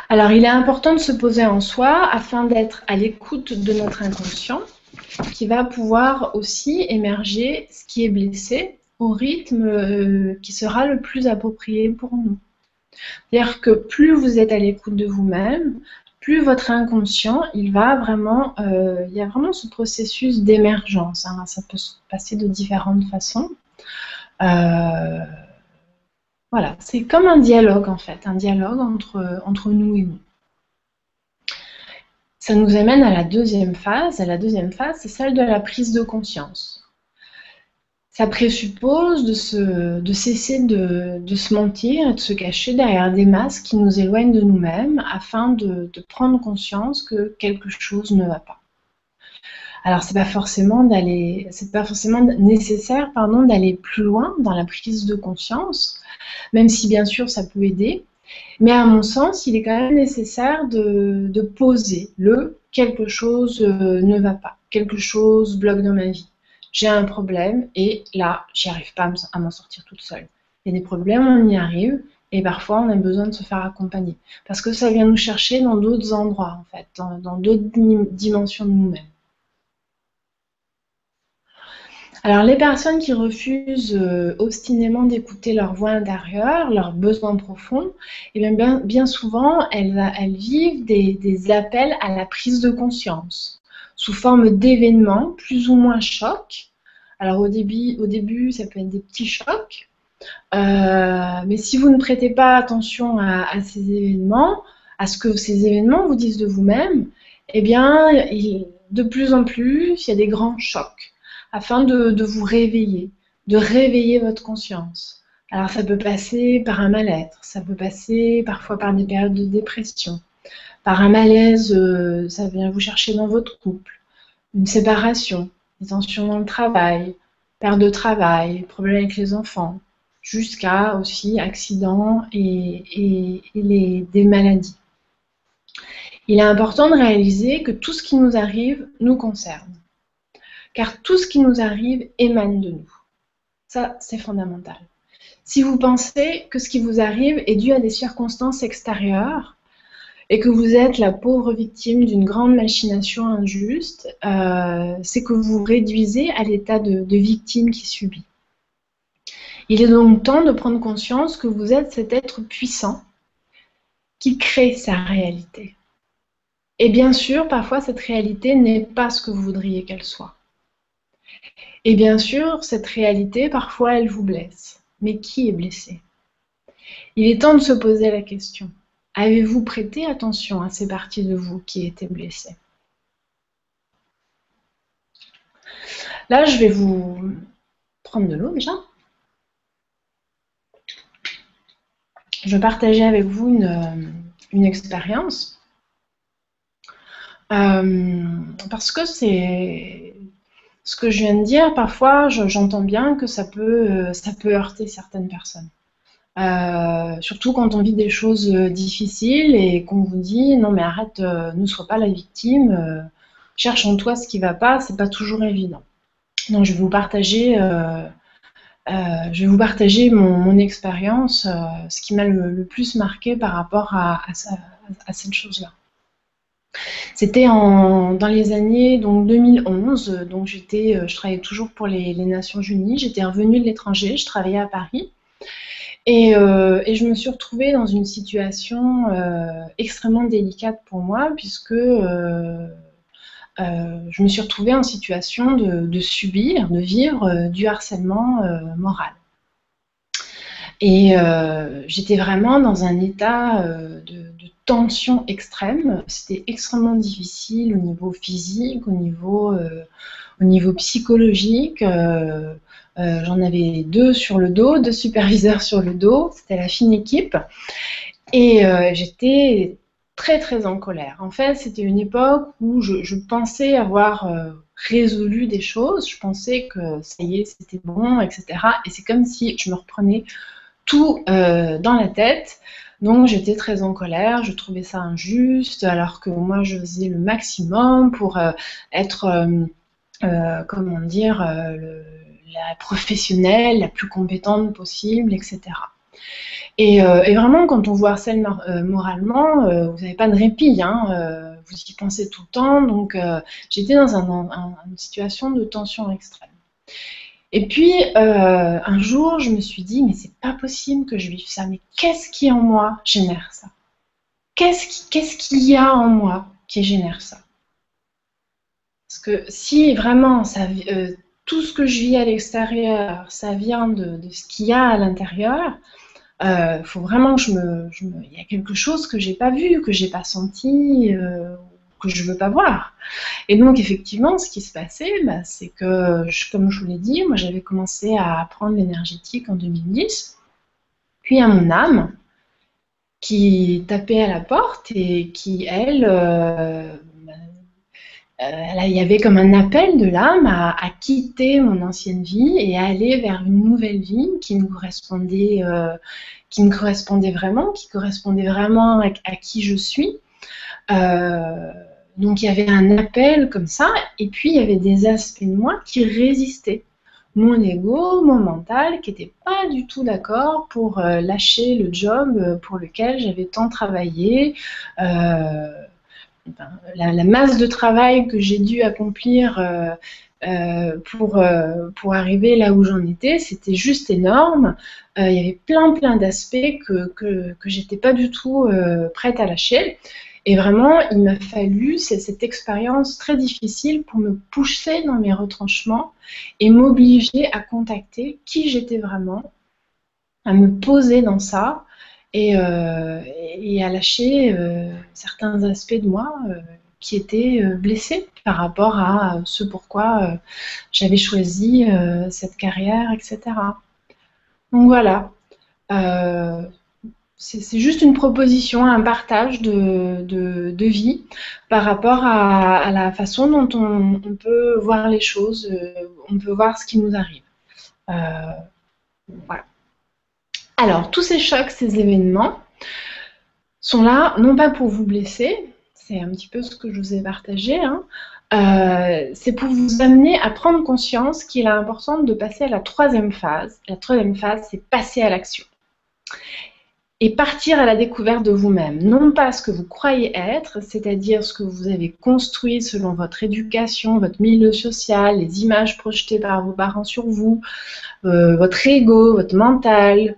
Alors, il est important de se poser en soi afin d'être à l'écoute de notre inconscient qui va pouvoir aussi émerger ce qui est blessé au rythme qui sera le plus approprié pour nous. C'est-à-dire que plus vous êtes à l'écoute de vous-même, plus votre inconscient, il y a vraiment ce processus d'émergence. Hein. Ça peut se passer de différentes façons. Voilà, c'est comme un dialogue en fait, un dialogue entre nous et nous. Ça nous amène à la deuxième phase. Et la deuxième phase, c'est celle de la prise de conscience. Ça présuppose de cesser de se mentir et de se cacher derrière des masques qui nous éloignent de nous-mêmes afin de prendre conscience que quelque chose ne va pas. Alors, c'est pas forcément nécessaire, d'aller plus loin dans la prise de conscience, même si bien sûr ça peut aider. Mais à mon sens, il est quand même nécessaire de poser quelque chose ne va pas, quelque chose bloque dans ma vie. J'ai un problème et là, j'y arrive pas à m'en sortir toute seule. Il y a des problèmes, on y arrive et parfois on a besoin de se faire accompagner parce que ça vient nous chercher dans d'autres endroits en fait, dans d'autres dimensions de nous-mêmes. Alors, les personnes qui refusent obstinément d'écouter leur voix intérieure, leurs besoins profonds, et bien souvent, elles vivent des appels à la prise de conscience sous forme d'événements plus ou moins chocs. Alors, au début, ça peut être des petits chocs, mais si vous ne prêtez pas attention à ces événements, à ce que ces événements vous disent de vous-même, eh bien, de plus en plus, il y a des grands chocs afin de vous réveiller, de réveiller votre conscience. Alors ça peut passer par un mal-être, ça peut passer parfois par des périodes de dépression, par un malaise, ça vient vous chercher dans votre couple, une séparation, des tensions dans le travail, perte de travail, problèmes avec les enfants, jusqu'à aussi accidents et des maladies. Il est important de réaliser que tout ce qui nous arrive nous concerne. Car tout ce qui nous arrive émane de nous. Ça, c'est fondamental. Si vous pensez que ce qui vous arrive est dû à des circonstances extérieures et que vous êtes la pauvre victime d'une grande machination injuste, c'est que vous vous réduisez à l'état de victime qui subit. Il est donc temps de prendre conscience que vous êtes cet être puissant qui crée sa réalité. Et bien sûr, parfois, cette réalité n'est pas ce que vous voudriez qu'elle soit. Et bien sûr, cette réalité, parfois, elle vous blesse. Mais qui est blessé? Il est temps de se poser la question. Avez-vous prêté attention à ces parties de vous qui étaient blessées? Là, je vais vous prendre de l'eau déjà. Je vais partager avec vous une expérience. Parce que c'est... Ce que je viens de dire, parfois, j'entends bien que ça peut heurter certaines personnes. Surtout quand on vit des choses difficiles et qu'on vous dit « Non mais arrête, ne sois pas la victime, cherche en toi ce qui ne va pas, c'est pas toujours évident. » Donc je vais vous partager, mon expérience, ce qui m'a le plus marqué par rapport à cette chose-là. C'était dans les années 2011, donc je travaillais toujours pour les Nations Unies, j'étais revenue de l'étranger, je travaillais à Paris et je me suis retrouvée dans une situation extrêmement délicate pour moi puisque je me suis retrouvée en situation de vivre du harcèlement moral. Et j'étais vraiment dans un état de tension extrême. C'était extrêmement difficile au niveau physique, au niveau psychologique. J'en avais 2 sur le dos, 2 superviseurs sur le dos. C'était la fine équipe. Et j'étais très très en colère. En fait, c'était une époque où je pensais avoir résolu des choses. Je pensais que ça y est, c'était bon, etc. Et c'est comme si je me reprenais tout dans la tête. Donc j'étais très en colère, je trouvais ça injuste, alors que moi je faisais le maximum pour être, la professionnelle, la plus compétente possible, etc. Et vraiment, quand on vous harcèle moralement, vous n'avez pas de répit, hein, vous y pensez tout le temps. Donc, j'étais dans une situation de tension extrême. Et puis, un jour, je me suis dit, mais c'est pas possible que je vive ça. Mais qu'est-ce qui en moi génère ça? Qu'est-ce qu'il y a en moi qui génère ça? Parce que si vraiment tout ce que je vis à l'extérieur, ça vient de ce qu'il y a à l'intérieur, faut vraiment que il y a quelque chose que j'ai pas vu, que j'ai pas senti, que je veux pas voir. Et donc effectivement, ce qui se passait, bah, c'est que, comme je vous l'ai dit, moi j'avais commencé à apprendre l'énergétique en 2010, puis à mon âme qui tapait à la porte et qui, elle, il y avait comme un appel de l'âme à quitter mon ancienne vie et à aller vers une nouvelle vie qui me correspondait vraiment, qui correspondait vraiment à qui je suis. Donc il y avait un appel comme ça, et puis il y avait des aspects de moi qui résistaient. Mon ego, mon mental, qui n'était pas du tout d'accord pour lâcher le job pour lequel j'avais tant travaillé. La masse de travail que j'ai dû accomplir pour arriver là où j'en étais, c'était juste énorme. Il y avait plein d'aspects que j'étais pas du tout prête à lâcher. Et vraiment, il m'a fallu cette expérience très difficile pour me pousser dans mes retranchements et m'obliger à contacter qui j'étais vraiment, à me poser dans ça et à lâcher certains aspects de moi qui étaient blessés par rapport à ce pourquoi j'avais choisi cette carrière, etc. Donc voilà. C'est juste une proposition, un partage de vie par rapport à la façon dont on peut voir les choses, on peut voir ce qui nous arrive. Voilà. Alors, tous ces chocs, ces événements sont là, non pas pour vous blesser, c'est un petit peu ce que je vous ai partagé, hein, c'est pour vous amener à prendre conscience qu'il est important de passer à la troisième phase. La troisième phase, c'est passer à l'action. Et partir à la découverte de vous-même, non pas ce que vous croyez être, c'est-à-dire ce que vous avez construit selon votre éducation, votre milieu social, les images projetées par vos parents sur vous, votre ego, votre mental,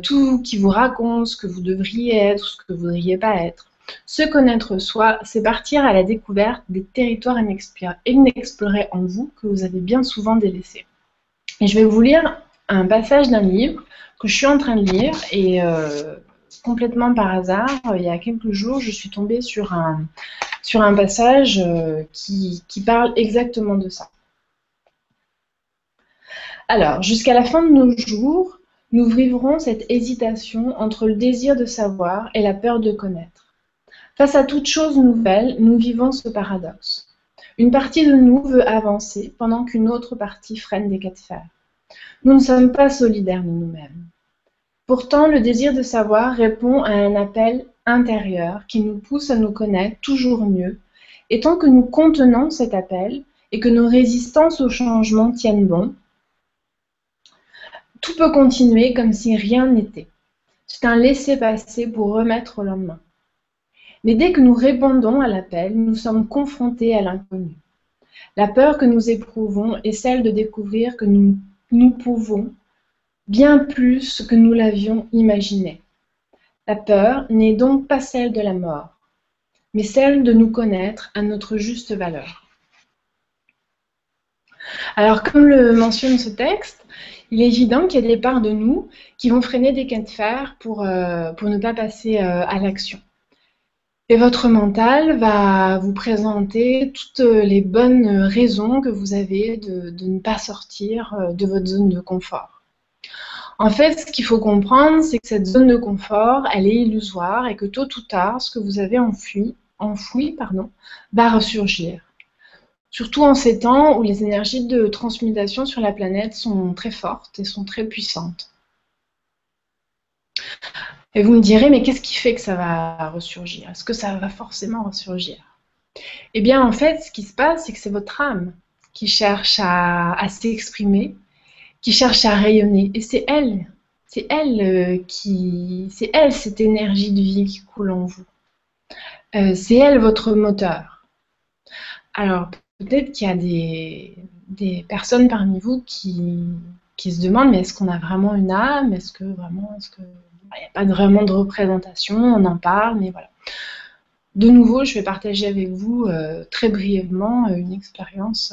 tout qui vous raconte ce que vous devriez être, ce que vous ne devriez pas être. Se connaître soi, c'est partir à la découverte des territoires inexplorés en vous que vous avez bien souvent délaissés. Et je vais vous lire un passage d'un livre que je suis en train de lire et complètement par hasard, il y a quelques jours, je suis tombée sur un passage qui parle exactement de ça. Alors, jusqu'à la fin de nos jours, nous vivrons cette hésitation entre le désir de savoir et la peur de connaître. Face à toute chose nouvelle, nous vivons ce paradoxe. Une partie de nous veut avancer pendant qu'une autre partie freine des cas de fer. Nous ne sommes pas solidaires de nous-mêmes. Pourtant, le désir de savoir répond à un appel intérieur qui nous pousse à nous connaître toujours mieux. Et tant que nous contenons cet appel et que nos résistances au changement tiennent bon, tout peut continuer comme si rien n'était. C'est un laisser-passer pour remettre au lendemain. Mais dès que nous répondons à l'appel, nous sommes confrontés à l'inconnu. La peur que nous éprouvons est celle de découvrir que nous pouvons bien plus que nous l'avions imaginé. La peur n'est donc pas celle de la mort, mais celle de nous connaître à notre juste valeur. Alors, comme le mentionne ce texte, il est évident qu'il y a des parts de nous qui vont freiner des cas de fer pour ne pas passer à l'action. Et votre mental va vous présenter toutes les bonnes raisons que vous avez de ne pas sortir de votre zone de confort. En fait, ce qu'il faut comprendre, c'est que cette zone de confort, elle est illusoire et que tôt ou tard, ce que vous avez enfoui, va ressurgir. Surtout en ces temps où les énergies de transmutation sur la planète sont très fortes et sont très puissantes. Et vous me direz, mais qu'est-ce qui fait que ça va ressurgir? Est-ce que ça va forcément ressurgir? Eh bien, en fait, ce qui se passe, c'est que c'est votre âme qui cherche à s'exprimer, qui cherche à rayonner. Et c'est elle C'est elle c'est elle cette énergie de vie qui coule en vous. C'est elle votre moteur. Alors peut-être qu'il y a des personnes parmi vous qui se demandent, mais est-ce qu'on a vraiment une âme? Il n'y a pas vraiment de représentation, on en parle, mais voilà. De nouveau, je vais partager avec vous très brièvement une expérience,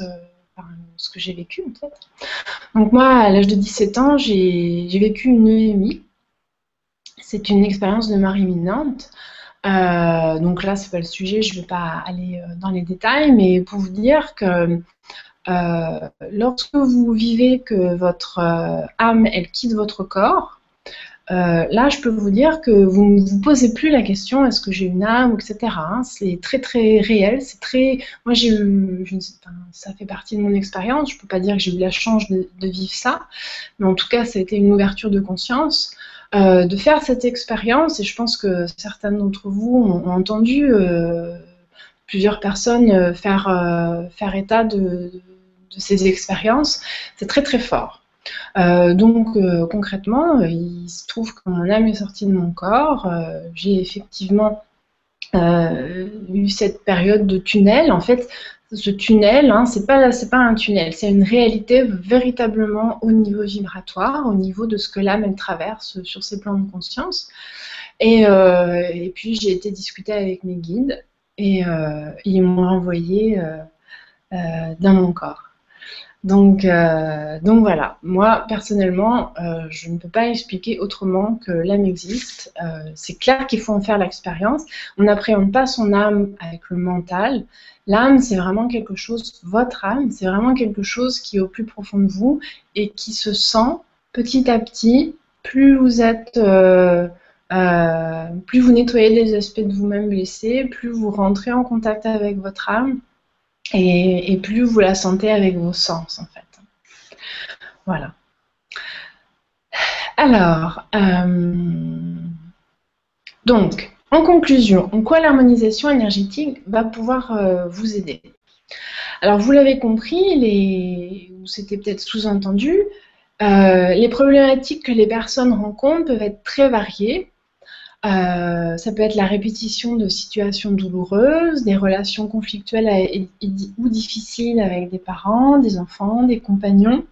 ce que j'ai vécu en fait. Donc moi, à l'âge de 17 ans, j'ai vécu une EMI. C'est une expérience de mort imminente. Donc là, c'est pas le sujet, je ne vais pas aller dans les détails, mais pour vous dire que lorsque vous vivez que votre âme, elle quitte votre corps, là, je peux vous dire que vous ne vous posez plus la question est-ce que j'ai une âme, etc. Hein, c'est très très réel, c'est très. Moi, j'ai eu, ça fait partie de mon expérience. Je ne peux pas dire que j'ai eu la chance de vivre ça, mais en tout cas, ça a été une ouverture de conscience. De faire cette expérience, et je pense que certains d'entre vous ont entendu plusieurs personnes faire état de ces expériences, c'est très très fort. Donc concrètement, il se trouve que mon âme est sortie de mon corps, j'ai effectivement eu cette période de tunnel. En fait, ce tunnel, hein, c'est pas un tunnel, c'est une réalité véritablement au niveau vibratoire, au niveau de ce que l'âme elle traverse sur ses plans de conscience. Et puis j'ai été discuter avec mes guides et ils m'ont renvoyé dans mon corps. Donc voilà, moi personnellement, je ne peux pas expliquer autrement que l'âme existe. C'est clair qu'il faut en faire l'expérience. On n'appréhende pas son âme avec le mental. L'âme, c'est vraiment quelque chose, votre âme, c'est vraiment quelque chose qui est au plus profond de vous et qui se sent petit à petit, plus vous êtes, plus vous nettoyez des aspects de vous-même blessés, plus vous rentrez en contact avec votre âme. Et plus vous la sentez avec vos sens, en fait. Voilà. Alors, donc, en conclusion, en quoi l'harmonisation énergétique va pouvoir vous aider? Alors, vous l'avez compris, ou c'était peut-être sous-entendu, les problématiques que les personnes rencontrent peuvent être très variées. Ça peut être la répétition de situations douloureuses, des relations conflictuelles ou difficiles avec des parents, des enfants, des compagnons,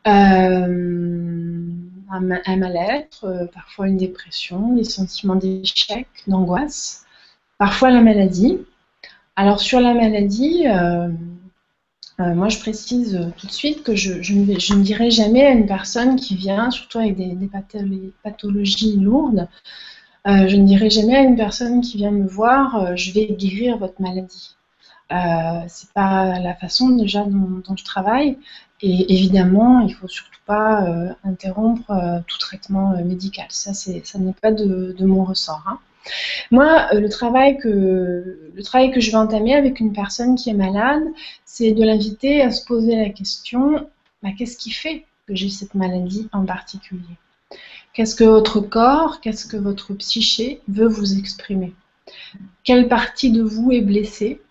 un mal-être, parfois une dépression, des sentiments d'échec, d'angoisse, parfois la maladie. Alors sur la maladie, moi je précise tout de suite que je ne dirai jamais à une personne qui vient, surtout avec des pathologies lourdes, je ne dirai jamais à une personne qui vient me voir je vais guérir votre maladie. C'est pas la façon déjà dont je travaille, et évidemment il faut surtout pas interrompre tout traitement médical. Ça n'est pas de mon ressort. Hein. Moi, le travail que je vais entamer avec une personne qui est malade, c'est de l'inviter à se poser la question qu'est-ce qui fait que j'ai cette maladie en particulier? Qu'est-ce que votre corps, qu'est-ce que votre psyché veut vous exprimer? Quelle partie de vous est blessée?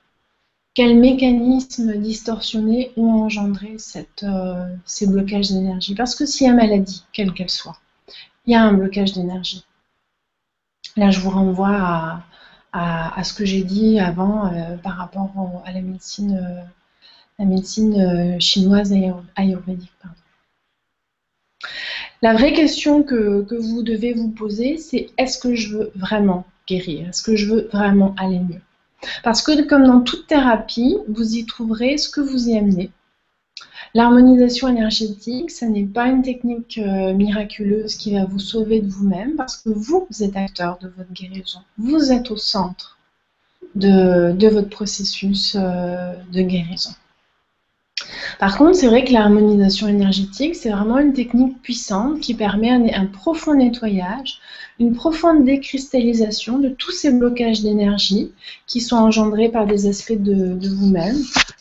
Quels mécanismes distorsionnés ont engendré ces blocages d'énergie? Parce que s'il y a maladie, quelle qu'elle soit, il y a un blocage d'énergie. Là, je vous renvoie à ce que j'ai dit avant par rapport à la médecine chinoise et ayurvédique. Pardon. La vraie question que vous devez vous poser, c'est est-ce que je veux vraiment guérir? Est-ce que je veux vraiment aller mieux? Parce que comme dans toute thérapie, vous y trouverez ce que vous y amenez. L'harmonisation énergétique, ce n'est pas une technique miraculeuse qui va vous sauver de vous-même, parce que vous êtes acteur de votre guérison. Vous êtes au centre de votre processus de guérison. Par contre, c'est vrai que l'harmonisation énergétique, c'est vraiment une technique puissante qui permet un profond nettoyage, une profonde décristallisation de tous ces blocages d'énergie qui sont engendrés par des aspects de vous-même,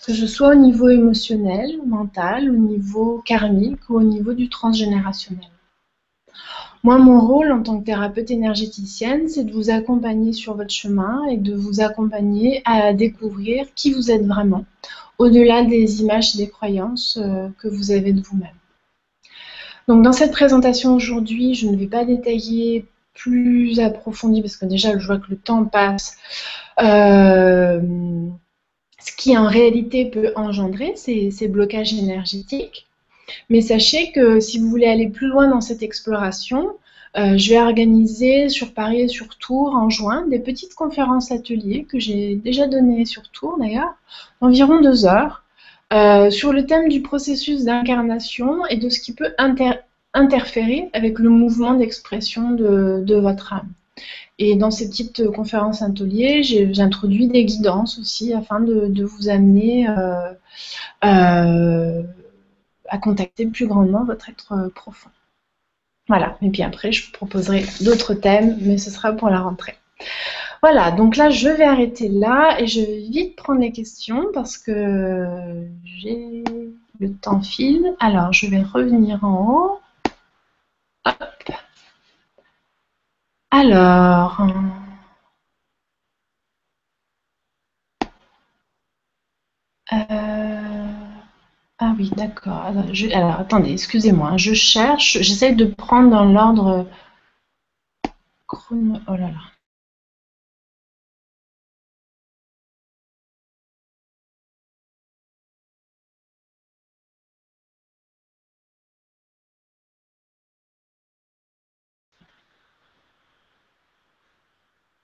que ce soit au niveau émotionnel, mental, au niveau karmique ou au niveau du transgénérationnel. Moi, mon rôle en tant que thérapeute énergéticienne, c'est de vous accompagner sur votre chemin et de vous accompagner à découvrir qui vous êtes vraiment, au-delà des images et des croyances que vous avez de vous-même. Donc, dans cette présentation aujourd'hui, je ne vais pas détailler plus approfondi parce que déjà, je vois que le temps passe. Ce qui en réalité peut engendrer ces blocages énergétiques. Mais sachez que si vous voulez aller plus loin dans cette exploration, je vais organiser sur Paris et sur Tours en juin des petites conférences ateliers que j'ai déjà données sur Tours d'ailleurs, d'environ 2 heures, sur le thème du processus d'incarnation et de ce qui peut interférer avec le mouvement d'expression de votre âme. Et dans ces petites conférences ateliers, j'introduis des guidances aussi afin de vous amener à contacter plus grandement votre être profond. Voilà, et puis après, je vous proposerai d'autres thèmes, mais ce sera pour la rentrée. Voilà, donc là, je vais arrêter là et je vais vite prendre les questions parce que le temps file. Alors, je vais revenir en haut. Hop. Alors... Ah oui, d'accord. Alors, attendez, excusez-moi, je cherche, j'essaie de prendre dans l'ordre chrono... Oh là là.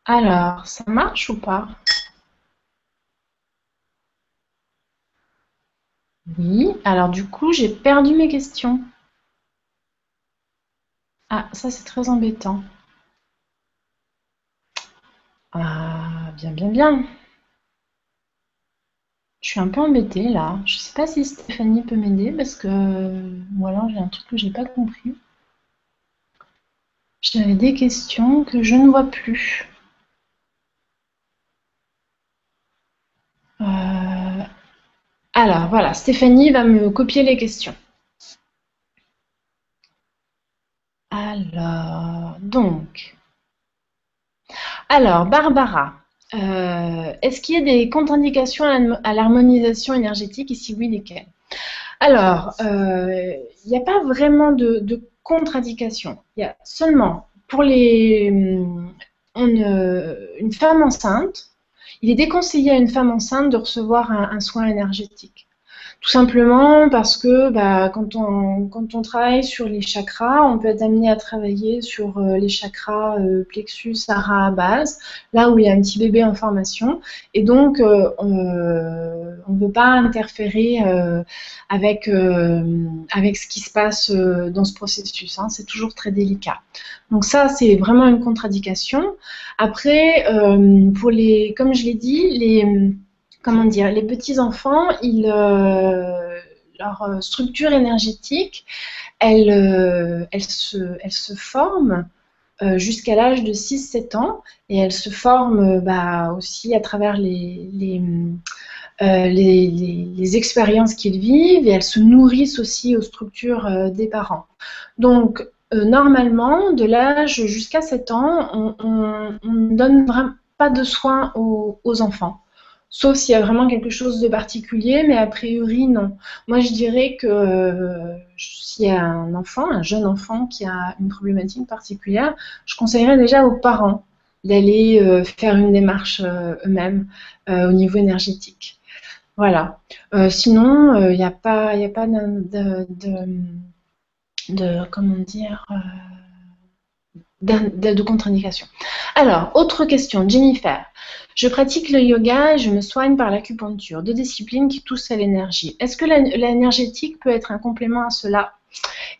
Alors, ça marche ou pas? Oui, alors du coup, j'ai perdu mes questions. Ah, ça c'est très embêtant. Ah, bien, bien, bien. Je suis un peu embêtée là. Je sais pas si Stéphanie peut m'aider parce que... Ou alors j'ai un truc que j'ai pas compris. J'avais des questions que je ne vois plus. Alors voilà, Stéphanie va me copier les questions. Alors, donc... Alors, Barbara, est-ce qu'il y a des contre-indications à l'harmonisation énergétique et si oui, lesquelles? Alors, il n'y a pas vraiment de contre-indication. Il y a seulement pour une femme enceinte, il est déconseillé à une femme enceinte de recevoir un soin énergétique. Tout simplement parce que quand on travaille sur les chakras, on peut être amené à travailler sur les chakras plexus, hara, base, là où il y a un petit bébé en formation. Et donc, on ne peut pas interférer avec ce qui se passe dans ce processus. Hein. C'est toujours très délicat. Donc ça, c'est vraiment une contre-indication. Après, comme je l'ai dit, les petits-enfants, leur structure énergétique, elle se forme jusqu'à l'âge de 6-7 ans et elle se forme aussi à travers les expériences qu'ils vivent et elles se nourrissent aussi aux structures des parents. Donc, normalement, de l'âge jusqu'à 7 ans, on ne donne vraiment pas de soins aux enfants. Sauf s'il y a vraiment quelque chose de particulier, mais a priori, non. Moi, je dirais que s'il y a un jeune enfant qui a une problématique particulière, je conseillerais déjà aux parents d'aller faire une démarche eux-mêmes au niveau énergétique. Voilà. Sinon, il n'y a pas comment dire, de contre-indication. Alors, autre question, Jennifer. Je pratique le yoga et je me soigne par l'acupuncture, deux disciplines qui touchent à l'énergie. Est-ce que l'énergétique peut être un complément à cela?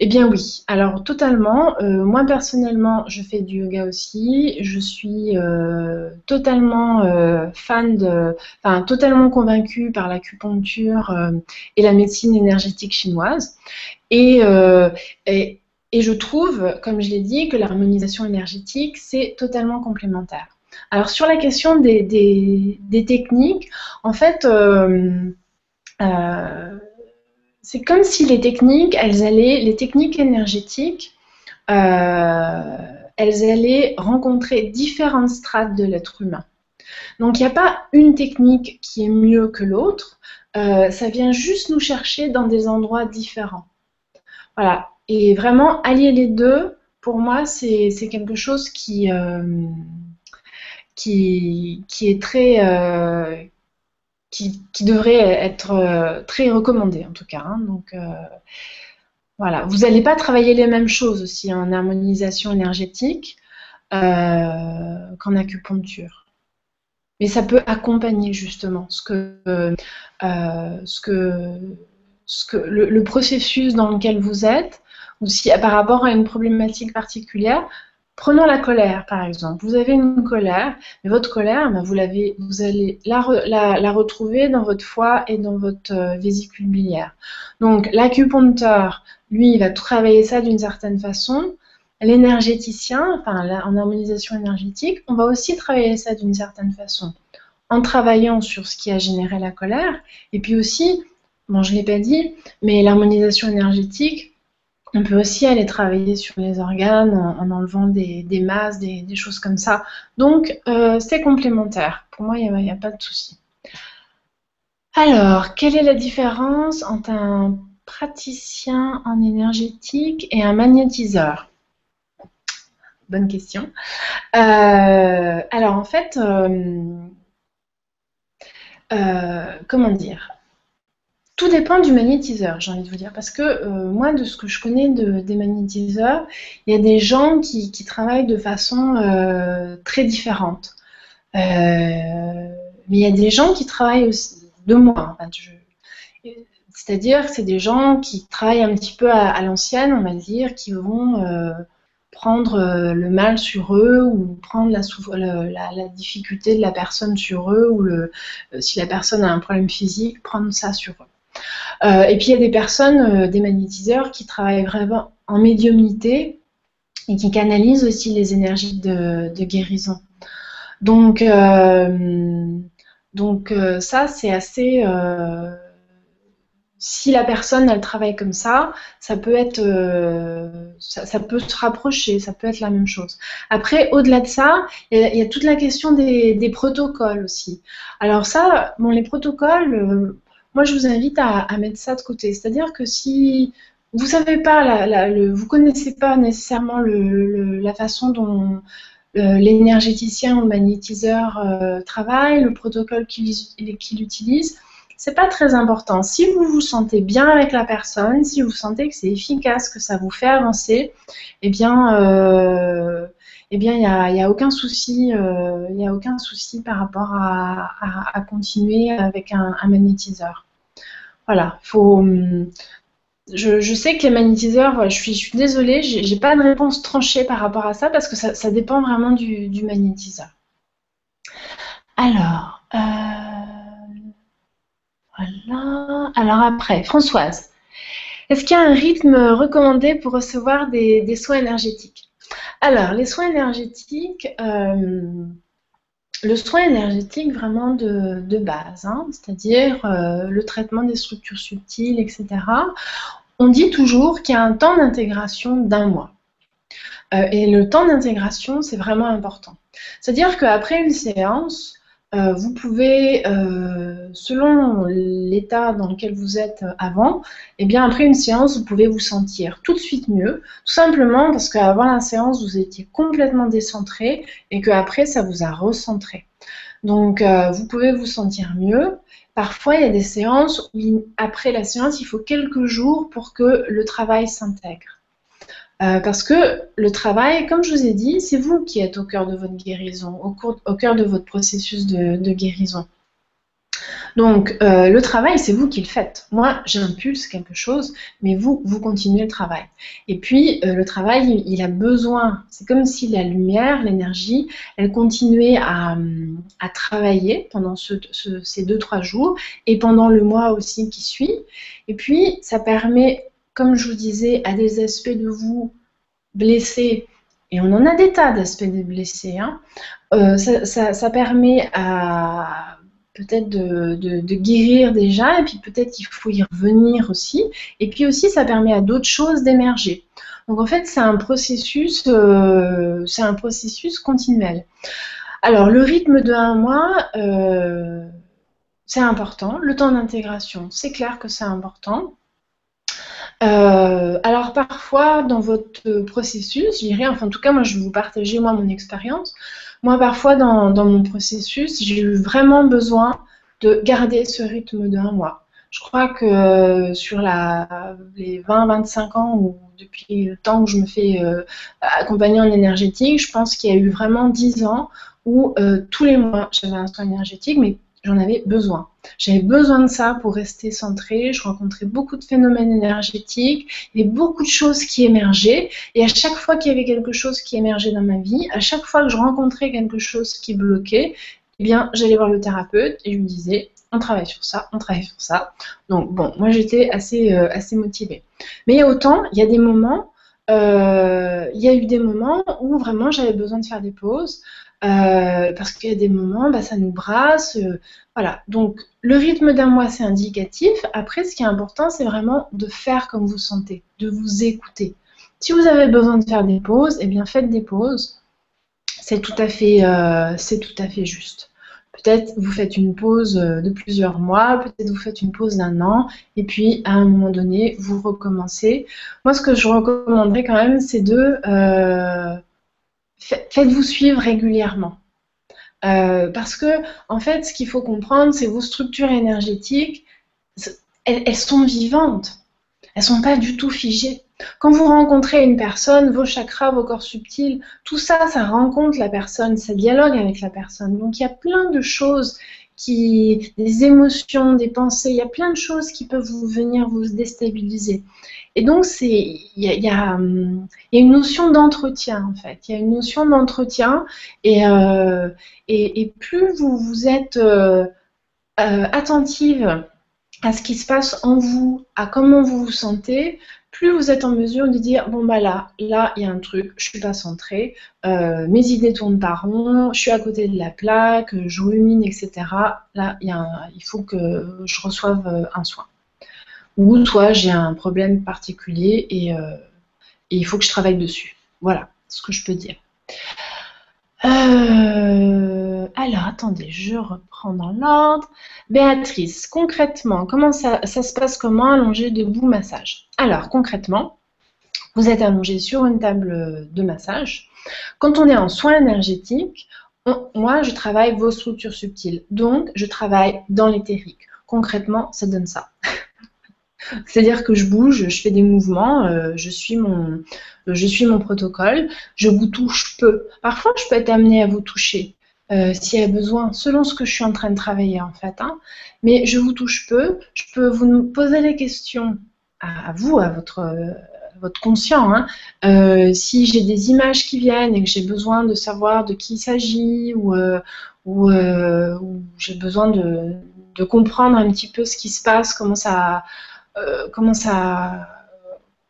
Eh bien oui, alors totalement. Moi personnellement, je fais du yoga aussi. Je suis totalement totalement convaincue par l'acupuncture et la médecine énergétique chinoise. Et, euh, et, et je trouve, comme je l'ai dit, que l'harmonisation énergétique, c'est totalement complémentaire. Alors sur la question des techniques, en fait, c'est comme si les techniques énergétiques, elles allaient rencontrer différentes strates de l'être humain. Donc il n'y a pas une technique qui est mieux que l'autre, ça vient juste nous chercher dans des endroits différents. Voilà. Et vraiment, allier les deux, pour moi, c'est quelque chose qui est très, qui devrait être très recommandé en tout cas, hein. Donc voilà, vous n'allez pas travailler les mêmes choses aussi en harmonisation énergétique qu'en acupuncture. Mais ça peut accompagner justement ce que, le processus dans lequel vous êtes, ou si par rapport à une problématique particulière. Prenons la colère, par exemple. Vous avez une colère, mais votre colère, ben, vous allez la retrouver dans votre foie et dans votre vésicule biliaire. Donc, l'acupuncteur, lui, il va travailler ça d'une certaine façon. L'énergéticien, enfin, en harmonisation énergétique, on va aussi travailler ça d'une certaine façon, en travaillant sur ce qui a généré la colère, et puis aussi, bon, je ne l'ai pas dit, mais l'harmonisation énergétique, on peut aussi aller travailler sur les organes en enlevant des masses, des choses comme ça. Donc, c'est complémentaire. Pour moi, il n'y a pas de souci. Alors, quelle est la différence entre un praticien en énergétique et un magnétiseur? Bonne question. Alors, en fait, comment dire? Tout dépend du magnétiseur, j'ai envie de vous dire, parce que moi, de ce que je connais des magnétiseurs, il y a des gens qui travaillent de façon très différente. Mais il y a des gens qui travaillent aussi, de moi, en fait, c'est-à-dire que c'est des gens qui travaillent un petit peu à l'ancienne, on va dire, qui vont prendre le mal sur eux ou prendre la difficulté de la personne sur eux ou si la personne a un problème physique, prendre ça sur eux. Et puis il y a des personnes, des magnétiseurs, qui travaillent vraiment en médiumnité et qui canalisent aussi les énergies de guérison. Donc ça, c'est assez... si la personne, elle travaille comme ça peut être... ça peut se rapprocher, ça peut être la même chose. Après, au-delà de ça, il y a toute la question des protocoles aussi. Alors ça, bon, les protocoles... moi, je vous invite à mettre ça de côté. C'est-à-dire que si vous savez pas, vous connaissez pas nécessairement la façon dont l'énergéticien ou le magnétiseur travaille, le protocole qu'il utilise, c'est pas très important. Si vous vous sentez bien avec la personne, si vous sentez que c'est efficace, que ça vous fait avancer, eh bien, il n'y a aucun souci, il y a aucun souci par rapport à continuer avec un magnétiseur. Voilà, je sais que les magnétiseurs, voilà, je suis désolée, j'ai pas de réponse tranchée par rapport à ça parce que ça dépend vraiment du magnétiseur. Alors, voilà. Alors après, Françoise, est-ce qu'il y a un rythme recommandé pour recevoir des soins énergétiques? Alors, les soins énergétiques, le soin énergétique vraiment de base, hein, c'est-à-dire le traitement des structures subtiles, etc. On dit toujours qu'il y a un temps d'intégration d'1 mois. Et le temps d'intégration, c'est vraiment important. C'est-à-dire qu'après une séance, vous pouvez, selon l'état dans lequel vous êtes avant, eh bien après une séance, vous pouvez vous sentir tout de suite mieux, tout simplement parce qu'avant la séance, vous étiez complètement décentré et qu'après, ça vous a recentré. Donc, vous pouvez vous sentir mieux. Parfois, il y a des séances où, après la séance, il faut quelques jours pour que le travail s'intègre. Parce que le travail, comme je vous ai dit, c'est vous qui êtes au cœur de votre guérison, au cœur de votre processus de guérison. Donc, le travail, c'est vous qui le faites. Moi, j'impulse quelque chose, mais vous continuez le travail. Et puis, le travail, il a besoin, c'est comme si la lumière, l'énergie, elle continuait à travailler pendant ces 2-3 jours et pendant le mois aussi qui suit. Et puis, ça permet, comme je vous disais, à des aspects de vous blessés, et on en a des tas d'aspects de blessés, hein, ça permet à peut-être de guérir déjà, et puis peut-être qu'il faut y revenir aussi, et puis aussi ça permet à d'autres choses d'émerger. Donc en fait c'est un processus continuel. Alors le rythme de 1 mois, c'est important. Le temps d'intégration, c'est clair que c'est important. Alors parfois, dans votre processus, je dirais, enfin en tout cas, moi je vais vous partager moi mon expérience. Moi parfois dans mon processus, j'ai eu vraiment besoin de garder ce rythme d'un mois. Je crois que sur les 20-25 ans ou depuis le temps que je me fais accompagner en énergétique, je pense qu'il y a eu vraiment 10 ans où tous les mois j'avais un soin énergétique, mais j'en avais besoin. J'avais besoin de ça pour rester centrée. Je rencontrais beaucoup de phénomènes énergétiques, il y avait beaucoup de choses qui émergeaient. Et à chaque fois qu'il y avait quelque chose qui émergeait dans ma vie, à chaque fois que je rencontrais quelque chose qui bloquait, eh bien, j'allais voir le thérapeute et je me disais, on travaille sur ça, on travaille sur ça. Donc, bon, moi, j'étais assez motivée. Mais autant, il y a eu des moments où vraiment j'avais besoin de faire des pauses. Parce qu'il y a des moments, bah, ça nous brasse. Voilà. Donc, le rythme d'un mois, c'est indicatif. Après, ce qui est important, c'est vraiment de faire comme vous sentez, de vous écouter. Si vous avez besoin de faire des pauses, eh bien, faites des pauses. C'est tout à fait juste. Peut-être vous faites une pause de plusieurs mois, peut-être vous faites une pause d'un an, et puis à un moment donné, vous recommencez. Moi, ce que je recommanderais quand même, c'est faites-vous suivre régulièrement. Parce que, en fait, ce qu'il faut comprendre, c'est vos structures énergétiques, elles sont vivantes. Elles sont pas du tout figées. Quand vous rencontrez une personne, vos chakras, vos corps subtils, tout ça, ça rencontre la personne, ça dialogue avec la personne. Donc il y a plein de choses des émotions, des pensées, il y a plein de choses qui peuvent venir vous déstabiliser. Et donc il y a une notion d'entretien en fait. Il y a une notion d'entretien et plus vous êtes attentive à ce qui se passe en vous, à comment vous vous sentez, plus vous êtes en mesure de dire bon bah là il y a un truc, je suis pas centrée, mes idées tournent pas rond, je suis à côté de la plaque, je rumine, etc. Là il faut que je reçoive un soin. Ou soit j'ai un problème particulier et il faut que je travaille dessus. Voilà ce que je peux dire. Alors, attendez, je reprends dans l'ordre. Béatrice, concrètement, comment ça se passe comment allongé, debout, massage? Alors, concrètement, vous êtes allongé sur une table de massage. Quand on est en soins énergétiques, moi, je travaille vos structures subtiles. Donc, je travaille dans l'éthérique. Concrètement, ça donne ça. C'est-à-dire que je bouge, je fais des mouvements, je suis mon protocole, je vous touche peu. Parfois, je peux être amenée à vous toucher s'il y a besoin, selon ce que je suis en train de travailler en fait. Hein. Mais je vous touche peu, je peux vous poser des questions à vous, à votre conscient. Hein. Si j'ai des images qui viennent et que j'ai besoin de savoir de qui il s'agit ou j'ai besoin de comprendre un petit peu ce qui se passe, euh, comment ça,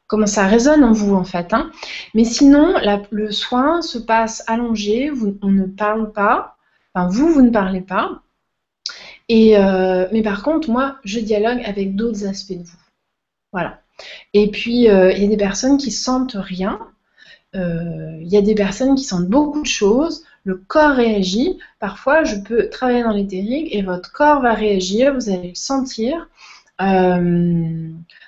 comment ça résonne en vous en fait. Hein. Mais sinon, le soin se passe allongé, on ne parle pas, enfin vous ne parlez pas. Mais par contre, moi, je dialogue avec d'autres aspects de vous. Voilà. Et puis, il y a des personnes qui sentent rien. Il y a des personnes qui sentent beaucoup de choses. Le corps réagit. Parfois, je peux travailler dans l'éthérique et votre corps va réagir. Vous allez le sentir.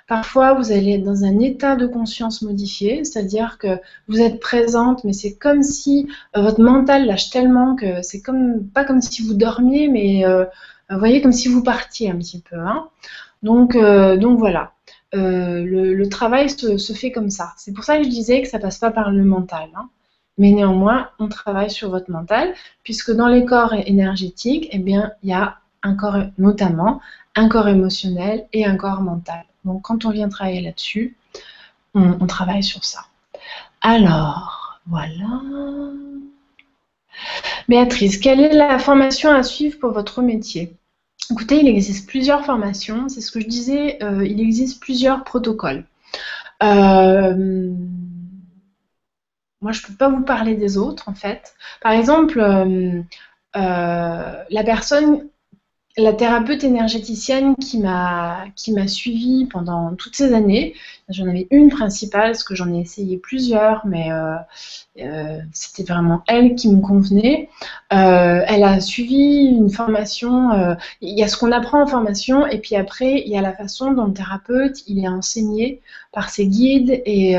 Parfois, vous allez être dans un état de conscience modifié, c'est-à-dire que vous êtes présente, mais c'est comme si votre mental lâche tellement que c'est pas comme si vous dormiez, mais vous voyez, comme si vous partiez un petit peu. Hein. Donc voilà. Le travail se fait comme ça. C'est pour ça que je disais que ça passe pas par le mental. Hein. Mais néanmoins, on travaille sur votre mental, puisque dans les corps énergétiques, eh bien, il y a un corps, notamment un corps émotionnel et un corps mental. Donc, quand on vient travailler là-dessus, on travaille sur ça. Alors, voilà. Béatrice, quelle est la formation à suivre pour votre métier? Écoutez, il existe plusieurs formations. C'est ce que je disais, il existe plusieurs protocoles. Moi, je ne peux pas vous parler des autres, en fait. Par exemple, la personne la thérapeute énergéticienne qui m'a suivie pendant toutes ces années, j'en avais une principale parce que j'en ai essayé plusieurs, mais c'était vraiment elle qui me convenait. Elle a suivi une formation. Il y a ce qu'on apprend en formation, et puis après, il y a la façon dont le thérapeute il est enseigné par ses guides et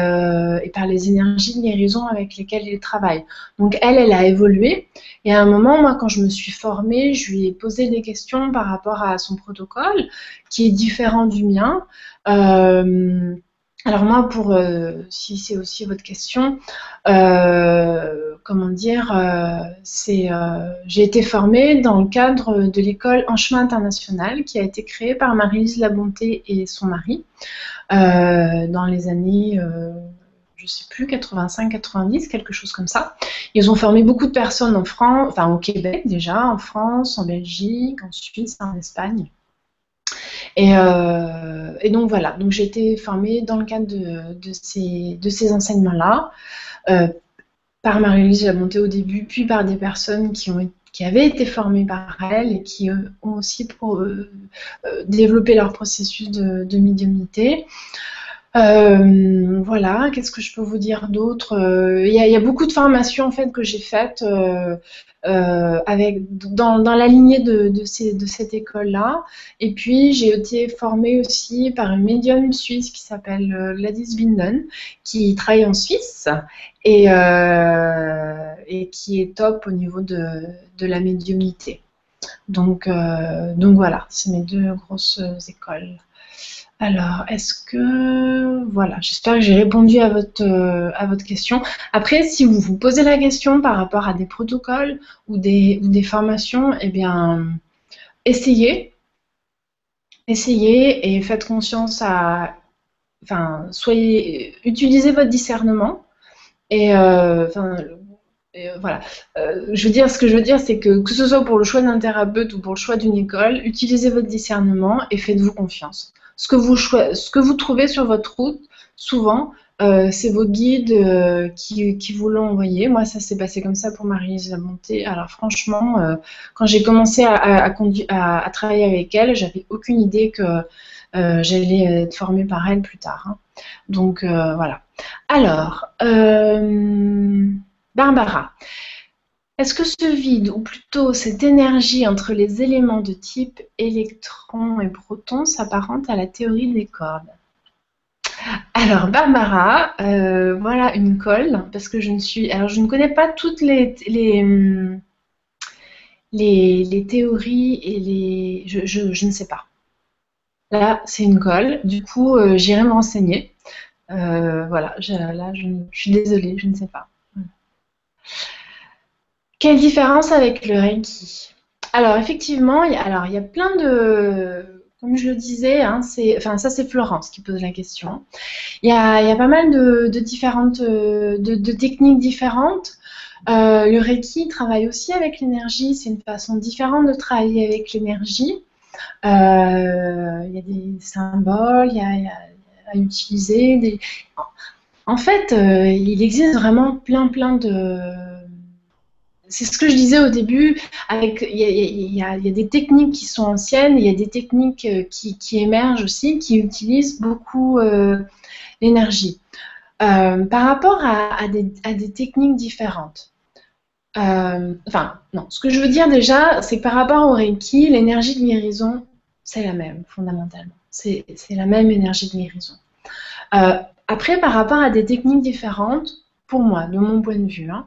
par les énergies de guérison avec lesquelles il travaille. Donc elle a évolué. Et à un moment, moi, quand je me suis formée, je lui ai posé des questions par rapport à son protocole, qui est différent du mien. Alors moi, si c'est aussi votre question, comment dire, j'ai été formée dans le cadre de l'école En Chemin International, qui a été créée par Marie-Lise Labonté et son mari dans les années je sais plus, 85-90, quelque chose comme ça. Ils ont formé beaucoup de personnes en France, enfin au Québec déjà, en France, en Belgique, en Suisse, en Espagne. Et donc voilà, donc j'ai été formée dans le cadre de ces enseignements-là, par Marie-Lise Labonté au début, puis par des personnes qui avaient été formées par elle et qui ont aussi développé leur processus de médiumnité. Voilà, qu'est-ce que je peux vous dire d'autre? Il y a beaucoup de formations en fait que j'ai faites dans la lignée de cette école-là. Et puis j'ai été formée aussi par une médium suisse qui s'appelle Gladys Binden, qui travaille en Suisse et qui est top au niveau de la médiumnité. Donc voilà, c'est mes deux grosses écoles. Alors, voilà, j'espère que j'ai répondu à votre question. Après, si vous vous posez la question par rapport à des protocoles ou des formations, eh bien, essayez et faites conscience utilisez votre discernement et, voilà. Ce que je veux dire, c'est que ce soit pour le choix d'un thérapeute ou pour le choix d'une école, utilisez votre discernement et faites-vous confiance. Ce que vous trouvez sur votre route, souvent, c'est vos guides qui vous l'ont envoyé. Moi, ça s'est passé comme ça pour Marie-Lise Labonté. Alors franchement, quand j'ai commencé à travailler avec elle, j'avais aucune idée que j'allais être formée par elle plus tard, hein. Donc voilà. Alors, Barbara, est-ce que ce vide, ou plutôt cette énergie entre les éléments de type électron et proton, s'apparente à la théorie des cordes? Alors, Barbara, voilà une colle, parce que je ne connais pas toutes les théories et je ne sais pas. Là, c'est une colle, du coup, j'irai me renseigner. Voilà, là, je suis désolée, je ne sais pas. Quelle différence avec le Reiki? Alors effectivement, il y a plein de, comme je le disais, hein, ça c'est Florence qui pose la question. Il y a pas mal de différentes, de techniques différentes. Le Reiki travaille aussi avec l'énergie, c'est une façon différente de travailler avec l'énergie. Il y a des symboles, il y a à utiliser. En fait, il existe vraiment plein de. C'est ce que je disais au début, il y a des techniques qui sont anciennes, il y a des techniques qui émergent aussi, qui utilisent beaucoup l'énergie. Par rapport à des techniques différentes. Non, ce que je veux dire déjà, c'est que par rapport au Reiki, l'énergie de guérison, c'est la même, fondamentalement. C'est la même énergie de guérison. Après, par rapport à des techniques différentes, pour moi, de mon point de vue, hein,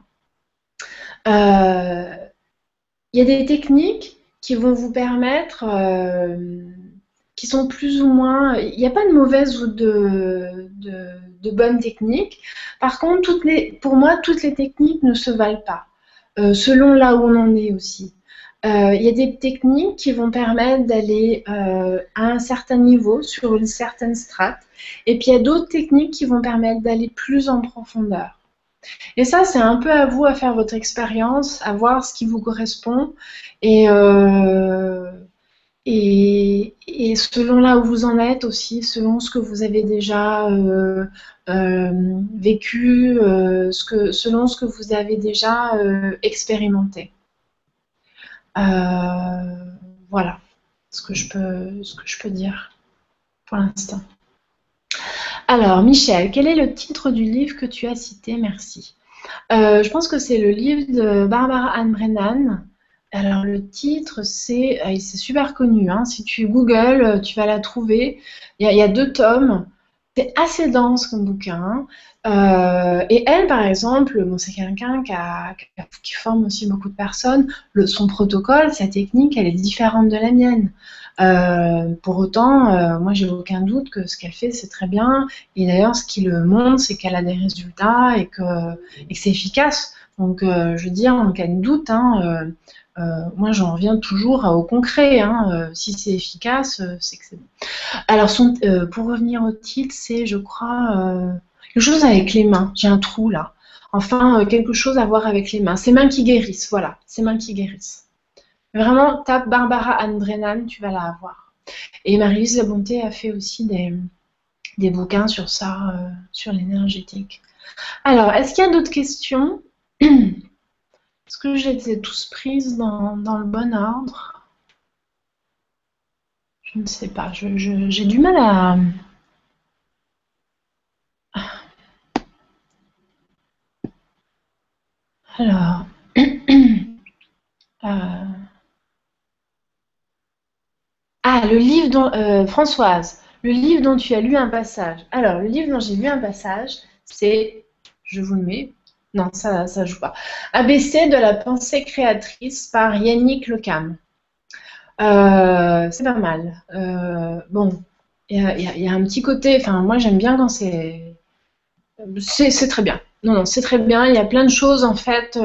il y a des techniques qui vont vous permettre, qui sont plus ou moins. Il n'y a pas de mauvaises ou de bonnes techniques. Par contre, pour moi, toutes les techniques ne se valent pas, selon là où on en est aussi. Il y a des techniques qui vont permettre d'aller à un certain niveau, sur une certaine strate, et puis il y a d'autres techniques qui vont permettre d'aller plus en profondeur. Et ça, c'est un peu à vous à faire votre expérience, à voir ce qui vous correspond. Et, et selon là où vous en êtes aussi, selon ce que vous avez déjà vécu, selon ce que vous avez déjà expérimenté. Voilà. ce que je peux dire pour l'instant. Alors, Michel, quel est le titre du livre que tu as cité? Merci. Je pense que c'est le livre de Barbara Ann Brennan. Alors, le titre, c'est super connu, hein. Si tu googles, tu vas la trouver. Il y a 2 tomes. C'est assez dense comme bouquin. Et elle, par exemple, bon, c'est quelqu'un qui forme aussi beaucoup de personnes. Son protocole, sa technique, elle est différente de la mienne. Pour autant, moi, j'ai aucun doute que ce qu'elle fait, c'est très bien. Et d'ailleurs, ce qui le montre, c'est qu'elle a des résultats et que c'est efficace. Donc, je veux dire, en cas de doute, hein, moi, j'en reviens toujours au concret, hein. Si c'est efficace, c'est que c'est bon. Alors, pour revenir au titre, c'est, je crois, quelque chose avec les mains. J'ai un trou là. Enfin, quelque chose à voir avec les mains. Ces mains qui guérissent, voilà. Ces mains qui guérissent. Vraiment, tape Barbara Ann Brennan, tu vas la avoir. Et Marie-Lise Labonté a fait aussi des bouquins sur ça, sur l'énergétique. Alors, est-ce qu'il y a d'autres questions? Est-ce que je les ai tous prises dans le bon ordre? Je ne sais pas. J'ai du mal à... Alors... Ah, le livre dont... Françoise, le livre dont tu as lu un passage. Alors, le livre dont j'ai lu un passage, c'est... Je vous le mets. Non, ça joue pas. ABC de la pensée créatrice par Yannick Lecam. C'est pas mal. Bon, il y a un petit côté... Enfin, moi, j'aime bien quand c'est... C'est très bien. Non, non, c'est très bien. Il y a plein de choses, en fait.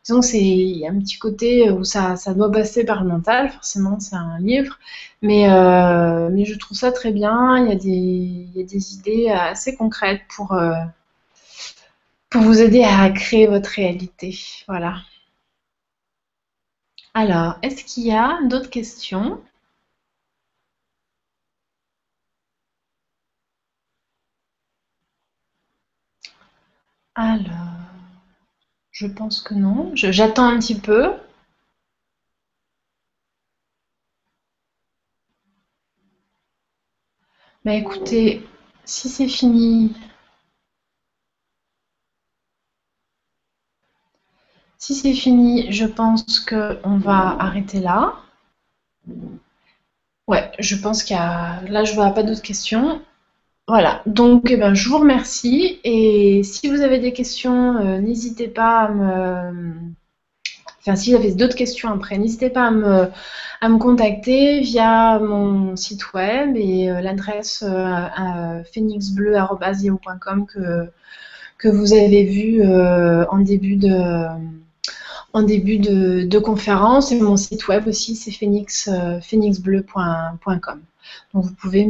Disons il y a un petit côté où ça doit passer par le mental. Forcément, c'est un livre. Mais je trouve ça très bien. Il y a des idées assez concrètes pour vous aider à créer votre réalité. Voilà. Alors, est-ce qu'il y a d'autres questions? Alors, je pense que non. J'attends un petit peu. Bah écoutez, si c'est fini, si c'est fini, je pense qu'on va arrêter là. Ouais, je pense là, je vois pas d'autres questions. Voilà, donc eh ben, je vous remercie et si vous avez des questions, n'hésitez pas à me... Enfin, si vous avez d'autres questions après, n'hésitez pas à me contacter via mon site web et l'adresse phoenixbleu@yahoo.com que vous avez vu en début de conférence. Et mon site web aussi, c'est phoenixbleu.com. Donc, vous pouvez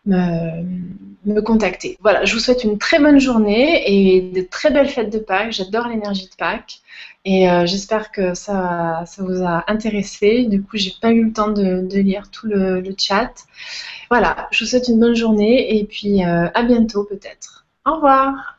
me contacter. Voilà, je vous souhaite une très bonne journée et de très belles fêtes de Pâques. J'adore l'énergie de Pâques et j'espère que ça vous a intéressé. Du coup, j'ai pas eu le temps de lire tout le chat. Voilà, je vous souhaite une bonne journée et puis à bientôt peut-être. Au revoir.